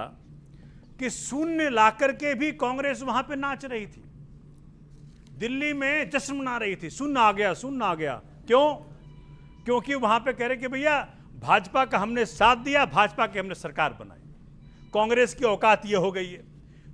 कि शून्य लाकर के भी कांग्रेस वहां पे नाच रही थी, दिल्ली में जश्न मना रही थी। शून्य आ गया, शून्य आ गया। क्यों? क्योंकि वहां पे कह रहे कि भैया भाजपा का हमने साथ दिया, भाजपा की हमने सरकार बनाई। कांग्रेस की औकात ये हो गई है।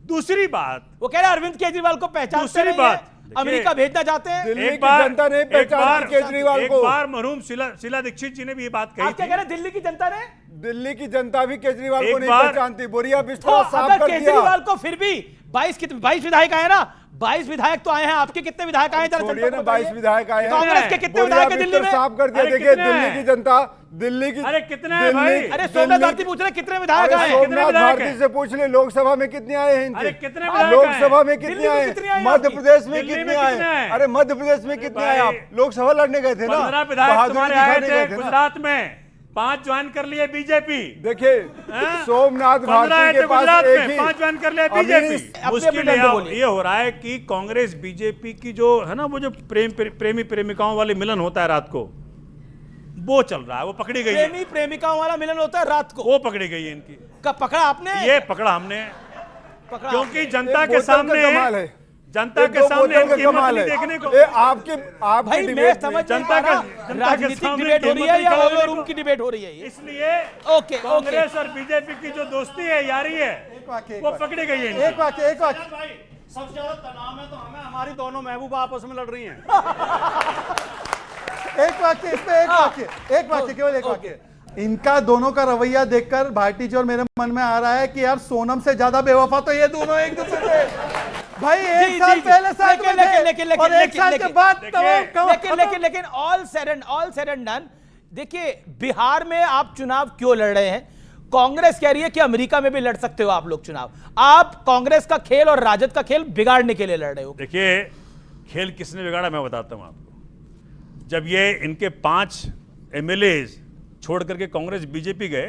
दूसरी बात, वो कह रहे अरविंद केजरीवाल को पहचानते नहीं है, अमेरिका भेजना चाहते हैं। दिल्ली की जनता नहीं पहचानती केजरीवाल को। एक बार मरहूम शीला दीक्षित जी ने भी ये बात कही आप क्या कह रहे हैं, दिल्ली की जनता ने? दिल्ली की जनता भी केजरीवाल को एक नहीं बार- पहचानती। बोरिया तो बिस्तरा साफ अगर कर दिया। केजरीवाल को फिर भी 22 विधायक आए ना, 22 विधायक तो आए हैं, आपके कितने विधायक आए? छोड़िए ना, 22 विधायक आए हैं। कांग्रेस के कितने बोरिया विधायक है दिल्ली बिस्तर में? साफ कर दिया। अरे देखिए कितने दिल्ली हैं? की जनता, दिल्ली की अरे कितने हैं भाई? अरे सोमनाथ भारती पूछ रहे कितने विधायक आए हैं? सोमनाथ विधायक भारती हैं? से पूछ ले, लोकसभा में कितने आए हैं इनके? अरे कितने विधायक लोकसभा हैं? में दिल्ली कितने में आए? कितने आए मध्य आपकी? प्रदेश में दिल्ली कितने में आए? कितने आए? अरे मध्य प्रदेश में कितने आए? आप लोकसभा लड़ने गए थे ना? 15 विधायक बहादुरी तुम्हारे आए दिखाने थे गए थे ना? गुजरात में, 5 ज्वाइन कर लिए बीजेपी। देखिए सोमनाथ 15 आए भारती थे के पास गुजरात एक में, ही 5 ज्वाइन कर लिया अमीर- बीजेपी। अपने मुश्किल अपने ये बोलिए। ये हो रहा है कि कांग्रेस बीजेपी की जो है ना, वो जो प्रेमी प्रेमिकाओं वाले मिलन होता है रात को, वो चल रहा है, वो पकड़ी गई है। प्रेमी प्रेमिकाओं वाला मिलन होता है रात को, वो पकड़ी गई है इनकी। कब पकड़ा आपने? ये पकड़ा हमने, पकड़ा क्योंकि जनता एक के बोतल का सामने, कमाल है। जनता एक के दो सामने बोतल का इनकी हिम्मत कमाल नहीं है। देखने को। ये आपके भाई मैं डिबेट में- समझ नहीं जनता पा का- रहा, जनता के राजनीतिक सामने डिबेट हो रही है या हिम्मत ओवर निकालने रूम को। की डिबेट हो रही है? ये इसलिए ओके कांग्रेस और बीजेपी की जो दोस्ती है, यारी है, वो पकड़ी गई है इनकी। एक वाक्य सबसे ज्यादा तनाव में तो हमें हमारी दोनों महबूबा आपस में लड़ रही हैं। एक वाक्य इस पे, एक वाक्य केवल एक वाक्य। इनका दोनों का रवैया देखकर भारती जी और मेरे मन में आ रहा है कि यार सोनम से ज्यादा बेवफा तो ये दोनों एक दूसरे से। भाई एक साल पहले साथ में थे और एक साल के बाद लेकिन ऑल सेड एंड डन, देखिए बिहार में आप चुनाव क्यों लड़ रहे हैं? कांग्रेस कह रही है कि अमेरिका में भी लड़ सकते हो आप लोग चुनाव। आप कांग्रेस का खेल और राजद का खेल बिगाड़ने के लिए लड़ रहे हो। देखिए खेल किसने बिगाड़ा मैं बताता हूं आपको। जब ये इनके 5 एमएलए छोड़ करके कांग्रेस बीजेपी गए,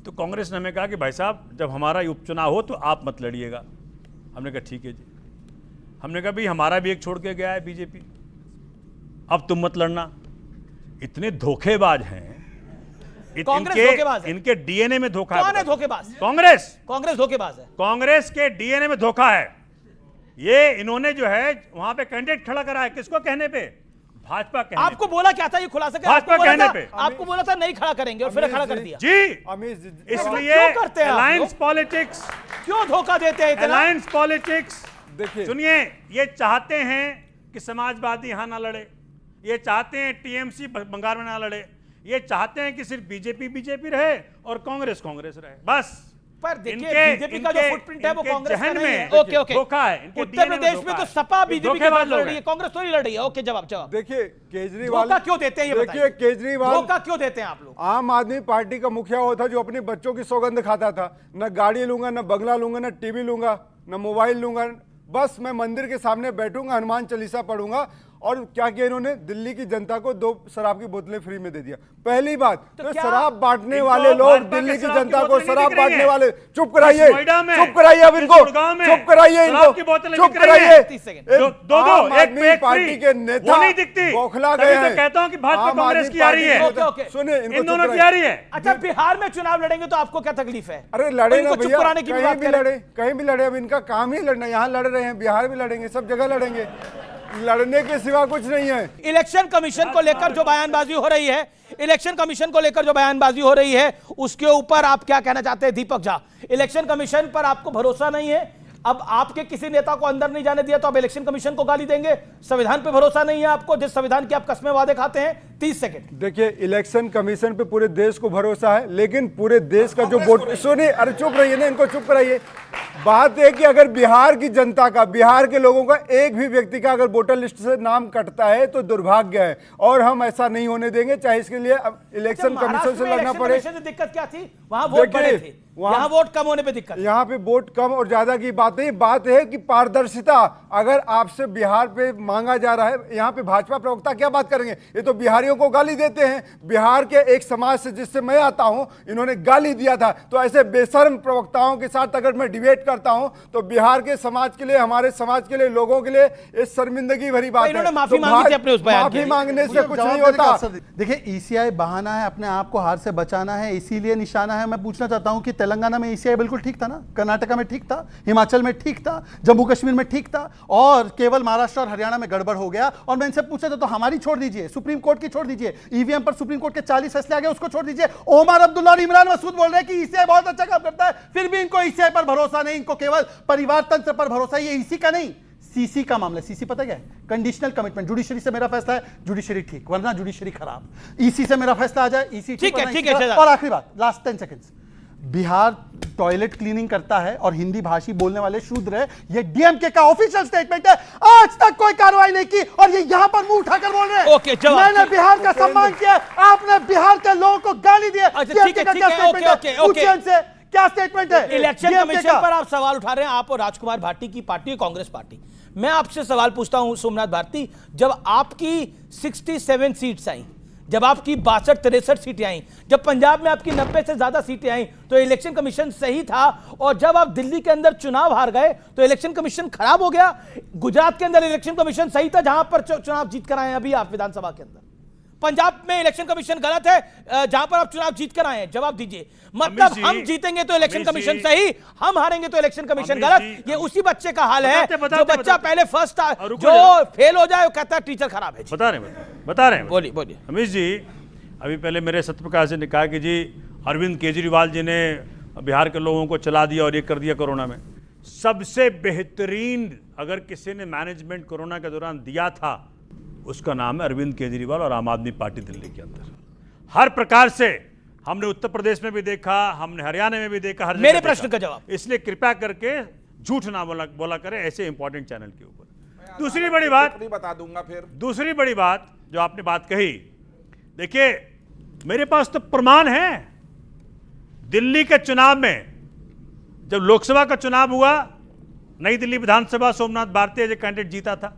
तो कांग्रेस ने हमें कहा कि भाई साहब जब हमारा उपचुनाव हो तो आप मत लड़िएगा। हमने कहा ठीक है जी। हमने कहा भाई हमारा भी एक छोड़ के गया है बीजेपी, अब तुम मत लड़ना। इतने धोखेबाज हैं, कांग्रेस धोखेबाज है। इनके डीएनए में धोखा है। कौन है धोखेबाज? कांग्रेस धोखेबाज है। कांग्रेस के डीएनए में धोखा है। ये इन्होंने जो है वहां पे कैंडिडेट खड़ा करा है, किसको कहने पे? भाजपा कहने आपको बोला क्या था ये खुलासा कर? भाजपा कहने पे। आपको बोला था नहीं खड़ा करेंगे और फिर खड़ा कर दिया जी। अमित इसलिए क्यों करते हैं आप अलायंस लोग? पॉलिटिक्स, क्यों धोखा देते हैं इतना? Alliance politics. देखिए सुनिए, ये चाहते हैं कि समाजवादी यहां ना लड़े, ये चाहते हैं टीएमसी बंगाल में ना लड़े, ये चाहते हैं कि सिर्फ बीजेपी रहे और कांग्रेस रहे, बस। पर देखिए बीजेपी का जो फुटप्रिंट है वो कांग्रेस का नहीं है। ओके ओके, धोखा है। इनके उत्तर DNA में प्रदेश में धोखा तो है। सपा बीजेपी के साथ लड़ लोग रही है, हैं। कांग्रेस तो नहीं लड़ रही है। ओके, जवाब देखिए केजरीवाल धोखा क्यों देते हैं ये देखिए बताइए। केजरीवाल धोखा क्यों देते हैं आप लोग? आम आदमी पार्टी का मुखिया वो था जो अपने बच्चों की सौगंध खाता था, न गाड़ी लूंगा, न बंगला लूंगा, न टीवी लूंगा, न मोबाइल लूंगा, बस मैं मंदिर के सामने बैठूंगा, हनुमान चालीसा पढ़ूंगा। और क्या किया इन्होंने? दिल्ली की जनता को 2 शराब की बोतलें फ्री में दे दिया। पहली बात तो शराब बांटने वाले लोग, दिल्ली की जनता को शराब बांटने वाले, चुप कराइए, चुप कराइए अब इनको, चुप कराइए इनको, चुप कराइए। एक पार्टी के नेता बौखला गए हैं। कहता हूं कि भाजपा कांग्रेस की आ रही है। सुनिए इन दोनों की आ रही है। अच्छा, बिहार में चुनाव लड़ेंगे तो आपको क्या तकलीफ है? अरे लड़े ना भैया, कराने की कहीं भी लड़े, कहीं भी लड़े। अब इनका काम ही लड़ना, यहाँ लड़ रहे हैं, बिहार भी लड़ेंगे, सब जगह लड़ेंगे, लड़ने के सिवा कुछ नहीं है। इलेक्शन कमीशन को लेकर जो बयानबाजी हो रही है, इलेक्शन कमीशन को लेकर जो बयानबाजी हो रही है, उसके ऊपर आप क्या कहना चाहते हैं दीपक झा? इलेक्शन कमीशन पर आपको भरोसा नहीं है? अब आपके किसी नेता को अंदर नहीं जाने दिया तो आप इलेक्शन कमीशन को गाली देंगे? संविधान पे भरोसा नहीं है आपको, जिस संविधान की आप कस्में वादे खाते हैं? 30 सेकंड। देखिए इलेक्शन कमीशन पे पूरे देश को भरोसा है, लेकिन पूरे देश का जो वोट, सुनिए, अरे चुप रहिए ना, इनको चुप कराइए। बात है कि अगर बिहार की जनता का, बिहार के लोगों का एक भी व्यक्ति का अगर वोटर लिस्ट से नाम कटता है तो दुर्भाग्य है, और हम ऐसा नहीं होने देंगे, चाहे इसके लिए इलेक्शन कमीशन से लड़ना पड़े। दिक्कत क्या थी? वहां वोट बड़े थे, यहाँ वोट कम होने पे दिक्कत। यहाँ पे वोट कम और ज्यादा की बात नहीं, बात है कि पारदर्शिता अगर आपसे बिहार पे मांगा जा रहा है, यहाँ पे भाजपा प्रवक्ता क्या बात करेंगे? ये तो बिहारियों को गाली देते हैं। बिहार के एक समाज से जिससे मैं आता हूँ, इन्होंने गाली दिया था। तो ऐसे बेशर्म प्रवक्ताओं के साथ अगर मैं डिबेट करता हूँ तो बिहार के समाज के लिए, हमारे समाज के लिए, लोगों के लिए ये शर्मिंदगी भरी बात है। माफी मांगी थी अपने उस बयान माफी मांगने से कुछ नहीं होता। देखिए, ईसीआई बहाना है, अपने आप को हार से बचाना है, इसीलिए निशाना है। मैं पूछना चाहता हूं कि तेलंगाना में ईसीआई बिल्कुल ठीक था ना, कर्नाटका में ठीक था, हिमाचल में ठीक था, जम्मू कश्मीर में ठीक था, और केवल महाराष्ट्र और हरियाणा में गड़बड़ हो गया। और मैं इनसे पूछा था तो हमारी छोड़ दीजिए, सुप्रीम कोर्ट की छोड़ दीजिए, ईवीएम पर सुप्रीम कोर्ट के 40 फैसले आ गए, उसको छोड़ दीजिए। ओमर अब्दुल्ला और इमरान मसूद बोल रहे हैं कि ईसीआई बहुत अच्छा काम करता है, फिर भी इनको ईसीआई पर भरोसा नहीं, इनको केवल परिवार तंत्र पर भरोसा है। ये ईसी का नहीं, सीसी का मामला। सीसी पता क्या है? Conditional commitment. जुडिशरी से मेरा फैसला है, जुडिशरी ठीक, वरना जुडिशरी खराब। ईसी से मेरा फैसला आ जाए, ईसी ठीक है। और आखिरी बात, last 10 seconds, Bihar toilet cleaning करता है और हिंदी भाषी बोलने वाले शूद्र है, ये डीएमके का ऑफिशियल स्टेटमेंट है। आज तक कोई कार्रवाई नहीं की और ये यहां पर मुंह उठाकर बोल रहे हैं मैंने बिहार का सम्मान किया, आपने बिहार के लोगों को गाली दी। क्या स्टेटमेंट है? इलेक्शन कमीशन पर आप सवाल उठा रहे हैं, आप और राजकुमार भाटी की पार्टी, कांग्रेस पार्टी। मैं आपसे सवाल पूछता हूं सोमनाथ भारती, जब आपकी 67 सीट्स आई, जब आपकी 62-63 सीटें आई, जब पंजाब में आपकी 90 से ज्यादा सीटें आई, तो इलेक्शन कमीशन सही था। और जब आप दिल्ली के अंदर चुनाव हार गए तो इलेक्शन कमीशन खराब हो गया। गुजरात के अंदर इलेक्शन कमीशन सही था, जहां पर चुनाव जीत कर आए हैं अभी आप विधानसभा के अंदर। पंजाब में इलेक्शन कमीशन गलत है, जहां पर आप चुनाव जीत कर आए हैं। जवाब दीजिए। मतलब हम जीतेंगे तो इलेक्शन कमीशन सही, हम हारेंगे तो इलेक्शन कमीशन गलत। ये उसी बच्चे का हाल है जो बच्चा पहले फर्स्ट जो फेल हो जाए वो कहता है टीचर खराब है। बता रहे हैं। बोलिए। अमित जी, अभी पहले मेरे सत्यप्रकाश जी ने कहा कि जी अरविंद केजरीवाल जी ने बिहार के लोगों को चला दिया और ये कर दिया कोरोना में। सबसे बेहतरीन अगर किसी ने मैनेजमेंट कोरोना के दौरान दिया था, उसका नाम है अरविंद केजरीवाल और आम आदमी पार्टी दिल्ली के अंदर। हर प्रकार से हमने उत्तर प्रदेश में भी देखा, हमने हरियाणा में भी देखा, हर जगह मेरे प्रश्न का जवाब। इसलिए कृपया करके झूठ ना बोला करें ऐसे इंपॉर्टेंट चैनल के ऊपर। दूसरी बड़ी बात बता दूंगा फिर। दूसरी बड़ी बात जो आपने बात कही, देखिए मेरे पास तो प्रमाण है। दिल्ली के चुनाव में जब लोकसभा का चुनाव हुआ, नई दिल्ली विधानसभा सोमनाथ भारती जो कैंडिडेट जीता था,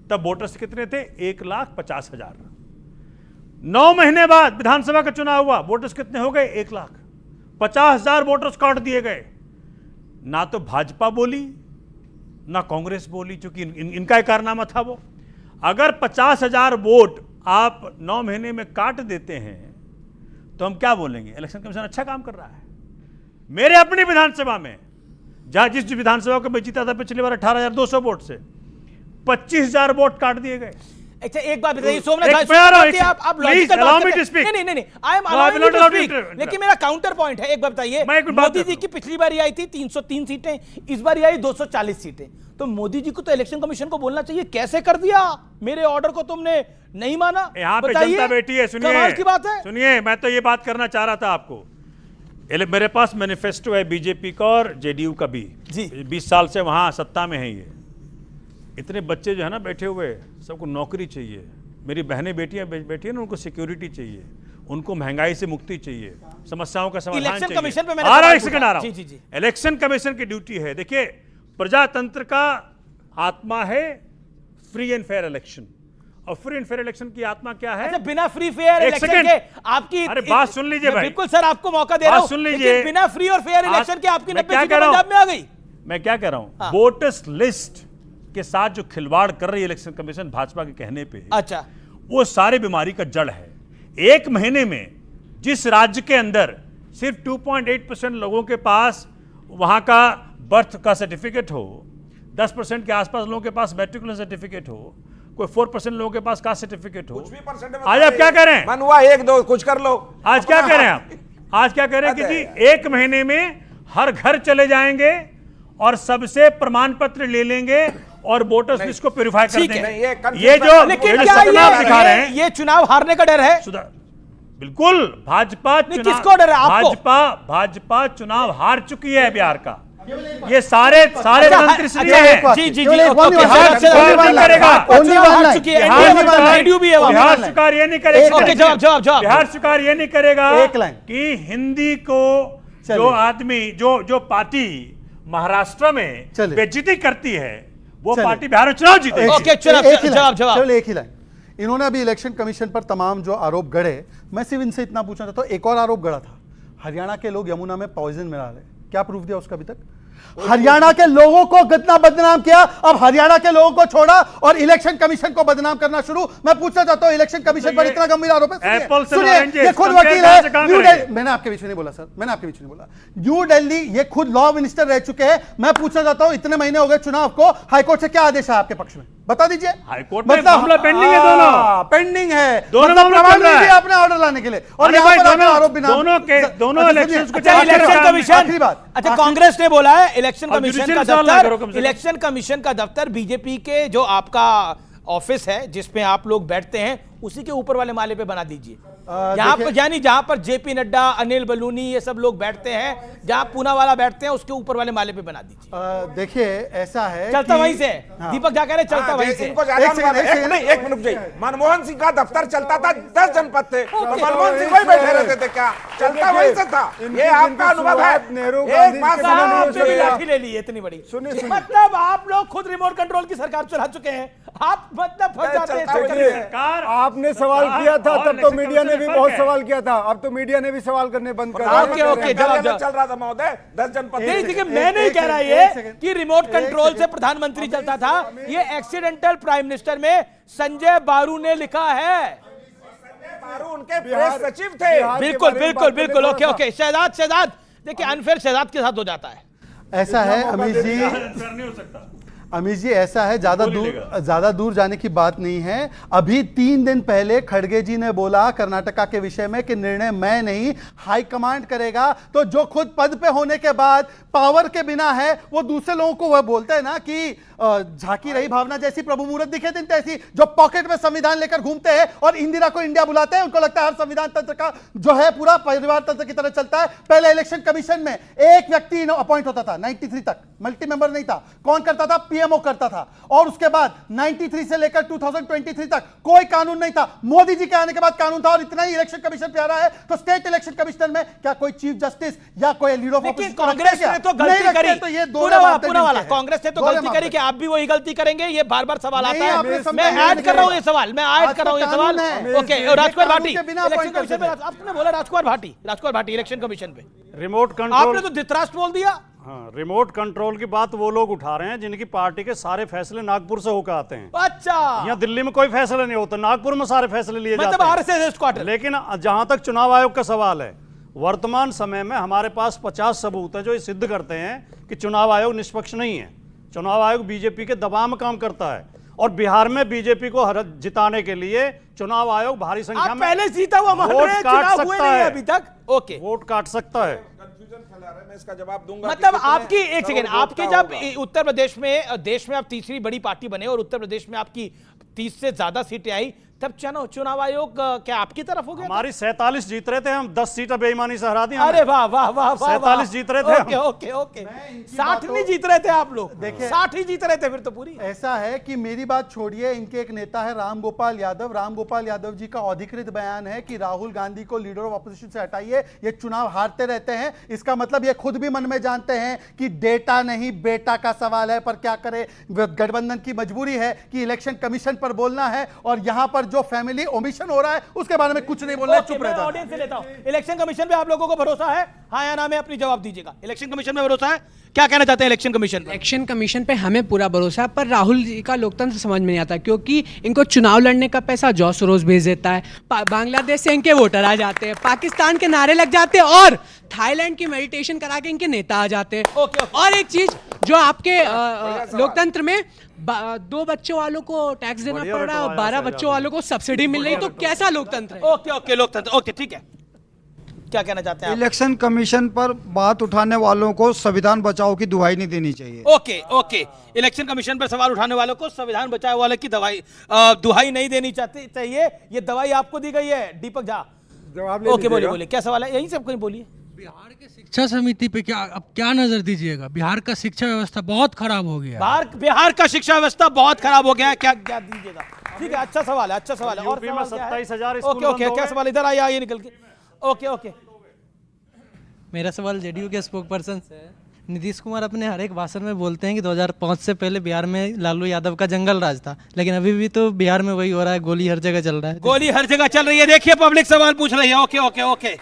तब वोटर्स कितने थे? 1,50,000। 9 महीने बाद विधानसभा का चुनाव हुआ, वोटर्स कितने हो गए? 1,50,000 वोटर्स काट दिए गए। ना तो भाजपा बोली ना कांग्रेस बोली, क्योंकि इनका कारनामा था वो। अगर 50,000 वोट आप 9 महीने में काट देते हैं तो हम क्या बोलेंगे? इलेक्शन कमीशन अच्छा काम कर रहा है। मेरे अपनी विधानसभा में, जहां जिस विधानसभा को मैं जीता था पिछली बार 18,200 वोट से, 25,000 वोट काट दिए गए। अच्छा एक बात बताइए सोमनाथ, आप लॉजिकल बात करते हैं। नहीं, I am allowing you to speak, लेकिन मेरा काउंटर पॉइंट है। एक बात बताइए, मोदी जी की पिछली बार आई थी 303 सीटें, इस बार आई 240 सीटें। तो मोदी जी को तो इलेक्शन कमीशन को बोलना चाहिए, कैसे कर दिया? मेरे ऑर्डर को तुमने नहीं माना। यहां पे जनता बैठी है, सुनिए, कमाल की बात है। सुनिए, मैं तो ये बात करना चाह रहा था आपको। मेरे पास मैनिफेस्टो है बीजेपी का और जेडीयू का भी जी। 20 साल से वहां सत्ता में है। ये इतने बच्चे जो है ना बैठे हुए, सबको नौकरी चाहिए। मेरी बहनें बेटियां बैठी है ना, उनको सिक्योरिटी चाहिए, उनको महंगाई से मुक्ति चाहिए, समस्याओं का समाधान चाहिए। इलेक्शन कमीशन पे मैंने आ रहा हूं। इलेक्शन कमीशन की ड्यूटी है, देखिए प्रजातंत्र का आत्मा है फ्री एंड फेयर इलेक्शन, और फ्री एंड फेयर इलेक्शन की आत्मा क्या है? अच्छा, बिना फ्री फेयर इलेक्शन के आपकी, अरे बात सुन लीजिए भाई। बिल्कुल सर, आपको मौका दे रहा हूं, सुन लीजिए। बिना फ्री और फेयर इलेक्शन के आपकी 90 सीटें पंजाब में आ गई। मैं क्या कह रहा हूं, वोटर्स लिस्ट के साथ जो खिलवाड़ कर रही है इलेक्शन कमीशन भाजपा के कहने पे, अच्छा, वो सारी बीमारी का जड़ है। एक महीने में जिस राज्य के अंदर सिर्फ 2.8% लोगों के पास वहां का बर्थ का सर्टिफिकेट हो, 10% के आसपास लोगों के पास मैट्रिकुलेशन सर्टिफिकेट हो, कोई 4% लोगों के पास कास्ट सर्टिफिकेट हो, आज आप क्या कह रहे हैं? मन हुआ 1-2 कुछ कर लो। आज क्या कह रहे हैं आप? आज क्या कह रहे हैं कि जी एक महीने में हर घर चले जाएंगे और सबसे प्रमाण पत्र ले लेंगे और वोटर्स लिस्ट को प्यूरिफाई कर देंगे। ये जो दिखा रहे हैं, ये चुनाव हारने का डर है। बिल्कुल, भाजपा किसको डर है? आपको? भाजपा चुनाव हार चुकी है बिहार का। ये सारे तंत्र से जी जी जी बिहार सरकार ये नहीं करेगा, जवाब बिहार सरकार ये नहीं करेगा कि हिंदी को जो आदमी जो पार्टी महाराष्ट्र में बेइज्जती करती है वो पार्टी बिहार में चुनाव जीतेगी। ओके, जवाब एक ही लाइन। इन्होंने अभी इलेक्शन कमीशन पर तमाम जो आरोप गढ़े, मैं सिर्फ इनसे इतना पूछना चाहता हूं, एक और आरोप गढ़ा था, हरियाणा के लोग यमुना में पॉइजन मिला रहे, क्या प्रूफ दिया उसका अभी तक? हरियाणा के लोगों को कितना बदनाम किया, अब हरियाणा के लोगों को छोड़ा और इलेक्शन कमीशन को बदनाम करना शुरू। मैं पूछना चाहता हूं, इलेक्शन कमीशन पर इतना गंभीर आरोप है, सुनिए, ये खुद वकील है, मैंने आपके बीच में नहीं बोला सर, मैंने आपके बीच में नहीं बोला, न्यू दिल्ली ये खुद लॉ मिनिस्टर रह चुके हैं। मैं पूछना चाहता हूं, इतने महीने हो गए चुनाव को, हाईकोर्ट से क्या आदेश है आपके पक्ष में, बता दीजिए। हाईकोर्ट में मामला पेंडिंग है, दोनों पेंडिंग है, दोनों प्रमाण नहीं दिया आपने ऑर्डर लाने के लिए, और यहाँ पर आरोप बिना दोनों इलेक्शंस को इलेक्शन कमीशन, अच्छा कांग्रेस ने बोला है इलेक्शन कमीशन का दफ्तर बीजेपी के जो आपका ऑफिस है जिसमें आप लोग बैठते हैं उसी के ऊपर वाले माले पे बना दीजिए, यहाँ पर यानी जहां पर जेपी नड्डा, अनिल बलूनी ये सब लोग बैठते हैं, जहां पूनावाला बैठते हैं उसके ऊपर वाले माले पे बना दीजिए। देखिए ऐसा है, चलता वहीं से, दीपक जा कह रहे चलता वहीं से। एक मिनट, मनमोहन सिंह का दफ्तर चलता था, 10 जनपद थे, मनमोहन सिंह वही बैठे रहते थे, क्या चलता वहीं से था? ये आपका अनुभव है? एक बात लाठी ले ली इतनी बड़ी, मतलब आप लोग खुद रिमोट कंट्रोल की सरकार चला चुके हैं, आप मतलब फंस जाते हैं। आपने सवाल किया था तब तो मीडिया ने भी बहुत सवाल किया था, अब तो मीडिया ने भी सवाल करने बंद कर दिया। ओके, जवाब चल रहा था महोदय, 10 जनपद। नहीं देखिए, मैं नहीं कह रहा ये कि रिमोट कंट्रोल से प्रधानमंत्री चलता था, ये एक्सीडेंटल प्राइम मिनिस्टर में संजय बारू ने लिखा है, बारू उनके प्रेस सचिव थे। बिल्कुल बिल्कुल बिल्कुल, ओके ओके। शहजाद देखिए, अनफेयर शहजाद के साथ हो जाता है। ऐसा है अमीश जी, अमीश जी ऐसा है, ज्यादा दूर जाने की बात नहीं है। अभी 3 दिन पहले खड़गे जी ने बोला कर्नाटका के विषय में कि निर्णय मैं नहीं हाईकमांड करेगा, तो जो खुद पद पे होने के बाद पावर के बिना है वो दूसरे लोगों को वह बोलते हैं ना कि झांकी रही भावना जैसी प्रभु मुहूर्त दिखे दिन तैसी, जो पॉकेट में संविधान लेकर घूमते हैं और इंदिरा को इंडिया बुलाते हैं, उनको लगता है हर संविधान तंत्र का जो है पूरा परिवार तंत्र की तरह चलता है। पहले इलेक्शन कमीशन में एक व्यक्ति अपॉइंट होता था 93 तक, मल्टी मेंबर नहीं था, कौन करता था? पीएमओ करता था, और उसके बाद 93 से लेकर 2023 तक कोई कानून नहीं था। मोदी जी के आने के बाद कानून था, और इतना ही इलेक्शन कमीशन पे आ रहा है तो स्टेट इलेक्शन कमिश्नर में क्या कोई चीफ जस्टिस या कोई लीडर ऑफ ऑपोजिशन? कांग्रेस ने तो गलती करी, तो ये पूरा वाला कांग्रेस ने तो गलती करी कि आप भी वही गलती करेंगे, ये बार बार सवाल आता है। मैं ऐड कर रहा हूं ये सवाल, ओके। राजकुमार भाटी, इलेक्शन कमीशन पे आपने बोला, राजकुमार भाटी इलेक्शन कमीशन पे रिमोट कंट्रोल, आपने तो धृतराष्ट्र बोल दिया। हाँ, रिमोट कंट्रोल की बात वो लोग उठा रहे हैं जिनकी पार्टी के सारे फैसले नागपुर से होकर आते हैं। अच्छा, यहाँ दिल्ली में कोई फैसला नहीं होता, नागपुर में सारे फैसले लिए जाते हैं, आरएसएस हेडक्वार्टर। लेकिन जहां तक चुनाव आयोग का सवाल है, वर्तमान समय में हमारे पास 50 सबूत है जो ये सिद्ध करते हैं कि चुनाव आयोग निष्पक्ष नहीं है। चुनाव आयोग बीजेपी के दबाव में काम करता है, और बिहार में बीजेपी को जिताने के लिए चुनाव आयोग भारी संख्या में पहले जीता हुआ वोट काट सकता है अभी तक। ओके, वोट काट सकता है। मैं इसका जवाब दूंगा। मतलब आपकी एक सेकेंड, आपके जब उत्तर प्रदेश में, देश में आप तीसरी बड़ी पार्टी बने और उत्तर प्रदेश में आपकी 30 से ज्यादा सीटें आई, तब चुनाव आयोग क्या आपकी तरफ हो गया? हमारी 47 जीत रहे थे हम, 10 सीटें बेईमानी से हरा दी। अरे वाह वाह वाह, 47 जीत रहे थे। ओके 60 नहीं जीत रहे थे आप लोग, देखिए 60 ही जीत रहे थे फिर तो पूरी। ऐसा है कि मेरी बात छोड़िए, इनके एक नेता है राम गोपाल यादव जी का अधिकृत बयान है कि राहुल गांधी को लीडर ऑफ ऑपोजिशन से हटाइए, ये चुनाव हारते रहते हैं। इसका मतलब ये खुद भी मन में जानते हैं कि डेटा नहीं बेटा का सवाल है, पर क्या करे, गठबंधन की मजबूरी है कि इलेक्शन कमीशन पर बोलना है, और यहां पर जो फैमिली ओमिशन हो रहा है उसके बारे में कुछ नहीं बोलना, चुप रहता है। ऑडियंस से लेता हूं, इलेक्शन कमीशन पे आप लोगों को भरोसा है? हाँ या ना में अपनी जवाब दीजिएगा। इलेक्शन कमीशन पे भरोसा है? क्या कहना चाहते हैं इलेक्शन कमीशन पे? इलेक्शन कमीशन पे हमें पूरा भरोसा है, पर राहुल जी का लोकतंत्र समझ में नहीं आता, क्योंकि इनको चुनाव लड़ने का पैसा जॉ सोरोस भेज देता है, बांग्लादेश से इनके वोटर आ जाते हैं, पाकिस्तान के नारे लग जाते हैं, और थाईलैंड की मेडिटेशन करा के इनके नेता आ जाते हैं। और एक चीज जो आपके लोकतंत्र में 2 बच्चों वालों को टैक्स देना पड़ रहा है और 12 बच्चों वालों को सब्सिडी मिल रही, तो कैसा लोकतंत्र है? ओके लोकतंत्र, ओके ठीक है। क्या कहना चाहते हैं? इलेक्शन कमीशन पर बात उठाने वालों को संविधान बचाओ की दुहाई नहीं देनी चाहिए। ओके इलेक्शन कमीशन पर सवाल उठाने वालों को संविधान बचाओ वाले की दुहाई नहीं देनी चाहिए, ये दवाई आपको दी गई है। दीपक झा, जवाब ओके बोलिए क्या सवाल है? यही सब कहीं बोलिए। बिहार के शिक्षा समिति पे क्या नजर दीजिएगा? बिहार का शिक्षा व्यवस्था बहुत खराब हो गया। बिहार का शिक्षा व्यवस्था बहुत खराब हो गया है, क्या दीजिएगा? ठीक है, अच्छा सवाल है, अच्छा सवाल है। और यूपी में 27,000 ओके ओके, क्या सवाल? इधर आइए निकल के। ओके ओके, मेरा सवाल जेडीयू के स्पोक पर्सन से है। नीतीश कुमार अपने हर एक भाषण में बोलते हैं कि 2005 से पहले बिहार में लालू यादव का जंगल राज था, लेकिन अभी भी तो बिहार में वही हो रहा है, गोली हर जगह चल रहा है। गोली हर जगह चल रही है। देखिए पब्लिक सवाल पूछ रही है। ओके ओके ओके,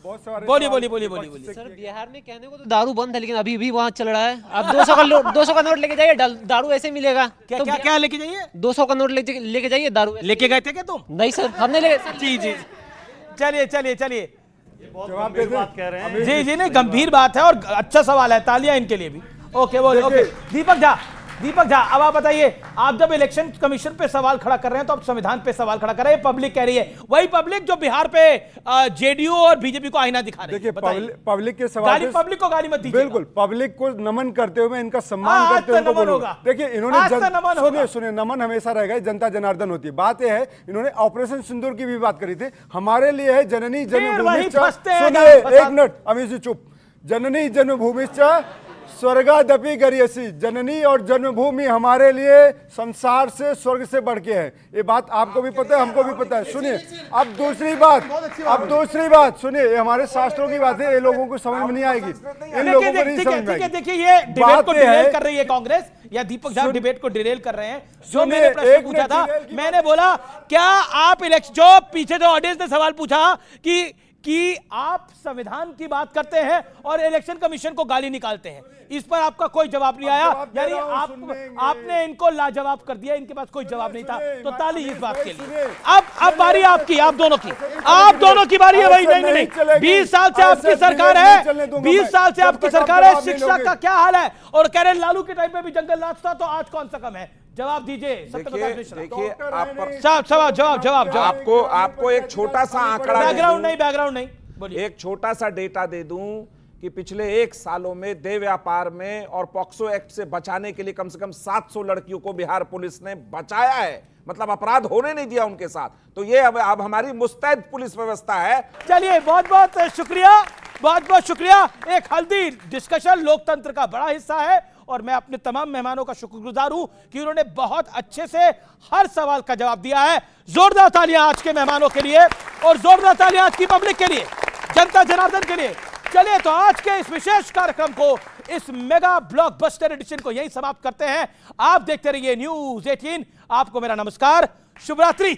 बोलिए। सर, बिहार में कहने को तो दारू बंद है, लेकिन अभी भी वहाँ चल रहा है। आप 200 का नोट लेके जाइए, दारू ऐसे मिलेगा। क्या लेके जाइए? 200 का नोट लेके जाइए, दारू लेके गए थे क्या तुम? नहीं सर, हमने जी, चलिए। बात कह रहे हैं। जी, नहीं, गंभीर बात है और अच्छा सवाल है, तालियां इनके लिए भी। ओके, बोलिए। ओके, दीपक झा, अब आप बताइए, आप जब इलेक्शन कमीशन पे सवाल खड़ा कर रहे हैं तो आप संविधान पे सवाल खड़ा कर रहे हैं, पब्लिक कह रही है, वही पब्लिक जो बिहार पे जेडीयू और बीजेपी को आईना दिखा रही है। देखिए, पब्लिक के सवाल, पब्लिक को गाली मत दीजिए। बिल्कुल, पब्लिक को नमन करते हुए, इनका सम्मान करते हुए बोलूंगा। देखिए, इन्होंने सुनिए, नमन हमेशा रहेगा, जनता जनार्दन होती है। बात यह है, इन्होंने ऑपरेशन सिंदूर की भी बात करी थी। हमारे लिए है जननी जन्मभूमि। सुनिए, एक मिनट, अमित जी चुप। जननी जन्मभूमि स्वर्गादपि गरीयसी। जननी और जन्मभूमि हमारे लिए संसार से, स्वर्ग से बढ़ के है। ये बात आपको भी पता है, हमको भी पता है। सुनिए, अब दूसरी बात सुनिए, ये हमारे शास्त्रों की बात है, ये लोगों को समझ में नहीं आएगी, इन लोगों को नहीं समझ में आएगी। देखिए, ये डिबेट को डिरेल कर रही है कांग्रेस, या दीपक झा डिबेट को डिरेल कर रहे हैं। जो मैंने प्रश्न पूछा था, मैंने बोला क्या आप इलेक्शन, जो पीछे जो ऑडियंस ने सवाल पूछा कि आप संविधान की बात करते हैं और इलेक्शन कमीशन को गाली निकालते हैं, इस पर आपका कोई जवाब नहीं आया। यानी आपने इनको लाजवाब कर दिया, इनके पास कोई जवाब नहीं था। तो ताली इस बात के लिए। अब बारी आपकी, आप दोनों की बारी है भाई। नहीं, 20 साल से आपकी सरकार है, 20 साल से आपकी सरकार है, शिक्षा का क्या हाल है? और कह रहे लालू के टाइम पे भी जंगल राज था, तो आज कौन सा कम है? जवाब दीजिए। देखिए, जवाब आपको एक छोटा सा आंकड़ा, बैकग्राउंड नहीं, बोलिए। एक छोटा सा डेटा दे दूं कि पिछले 1 सालों में देह व्यापार में और पॉक्सो एक्ट से बचाने के लिए कम से कम 700 लड़कियों को बिहार पुलिस ने बचाया है। मतलब अपराध होने नहीं दिया उनके साथ। तो ये अब हमारी मुस्तैद पुलिस व्यवस्था है। चलिए, बहुत बहुत शुक्रिया। एक हल्दी डिस्कशन लोकतंत्र का बड़ा हिस्सा है और मैं अपने तमाम मेहमानों का शुक्रगुजार हूं कि उन्होंने बहुत अच्छे से हर सवाल का जवाब दिया है। जोरदार तालियां आज के मेहमानों के लिए और जोरदार तालियां आज की पब्लिक के लिए, जनता जनार्दन के लिए। चलिए, तो आज के इस विशेष कार्यक्रम को, इस मेगा ब्लॉकबस्टर एडिशन को यही समाप्त करते हैं। आप देखते रहिए News 18। आपको मेरा नमस्कार, शुभ रात्रि।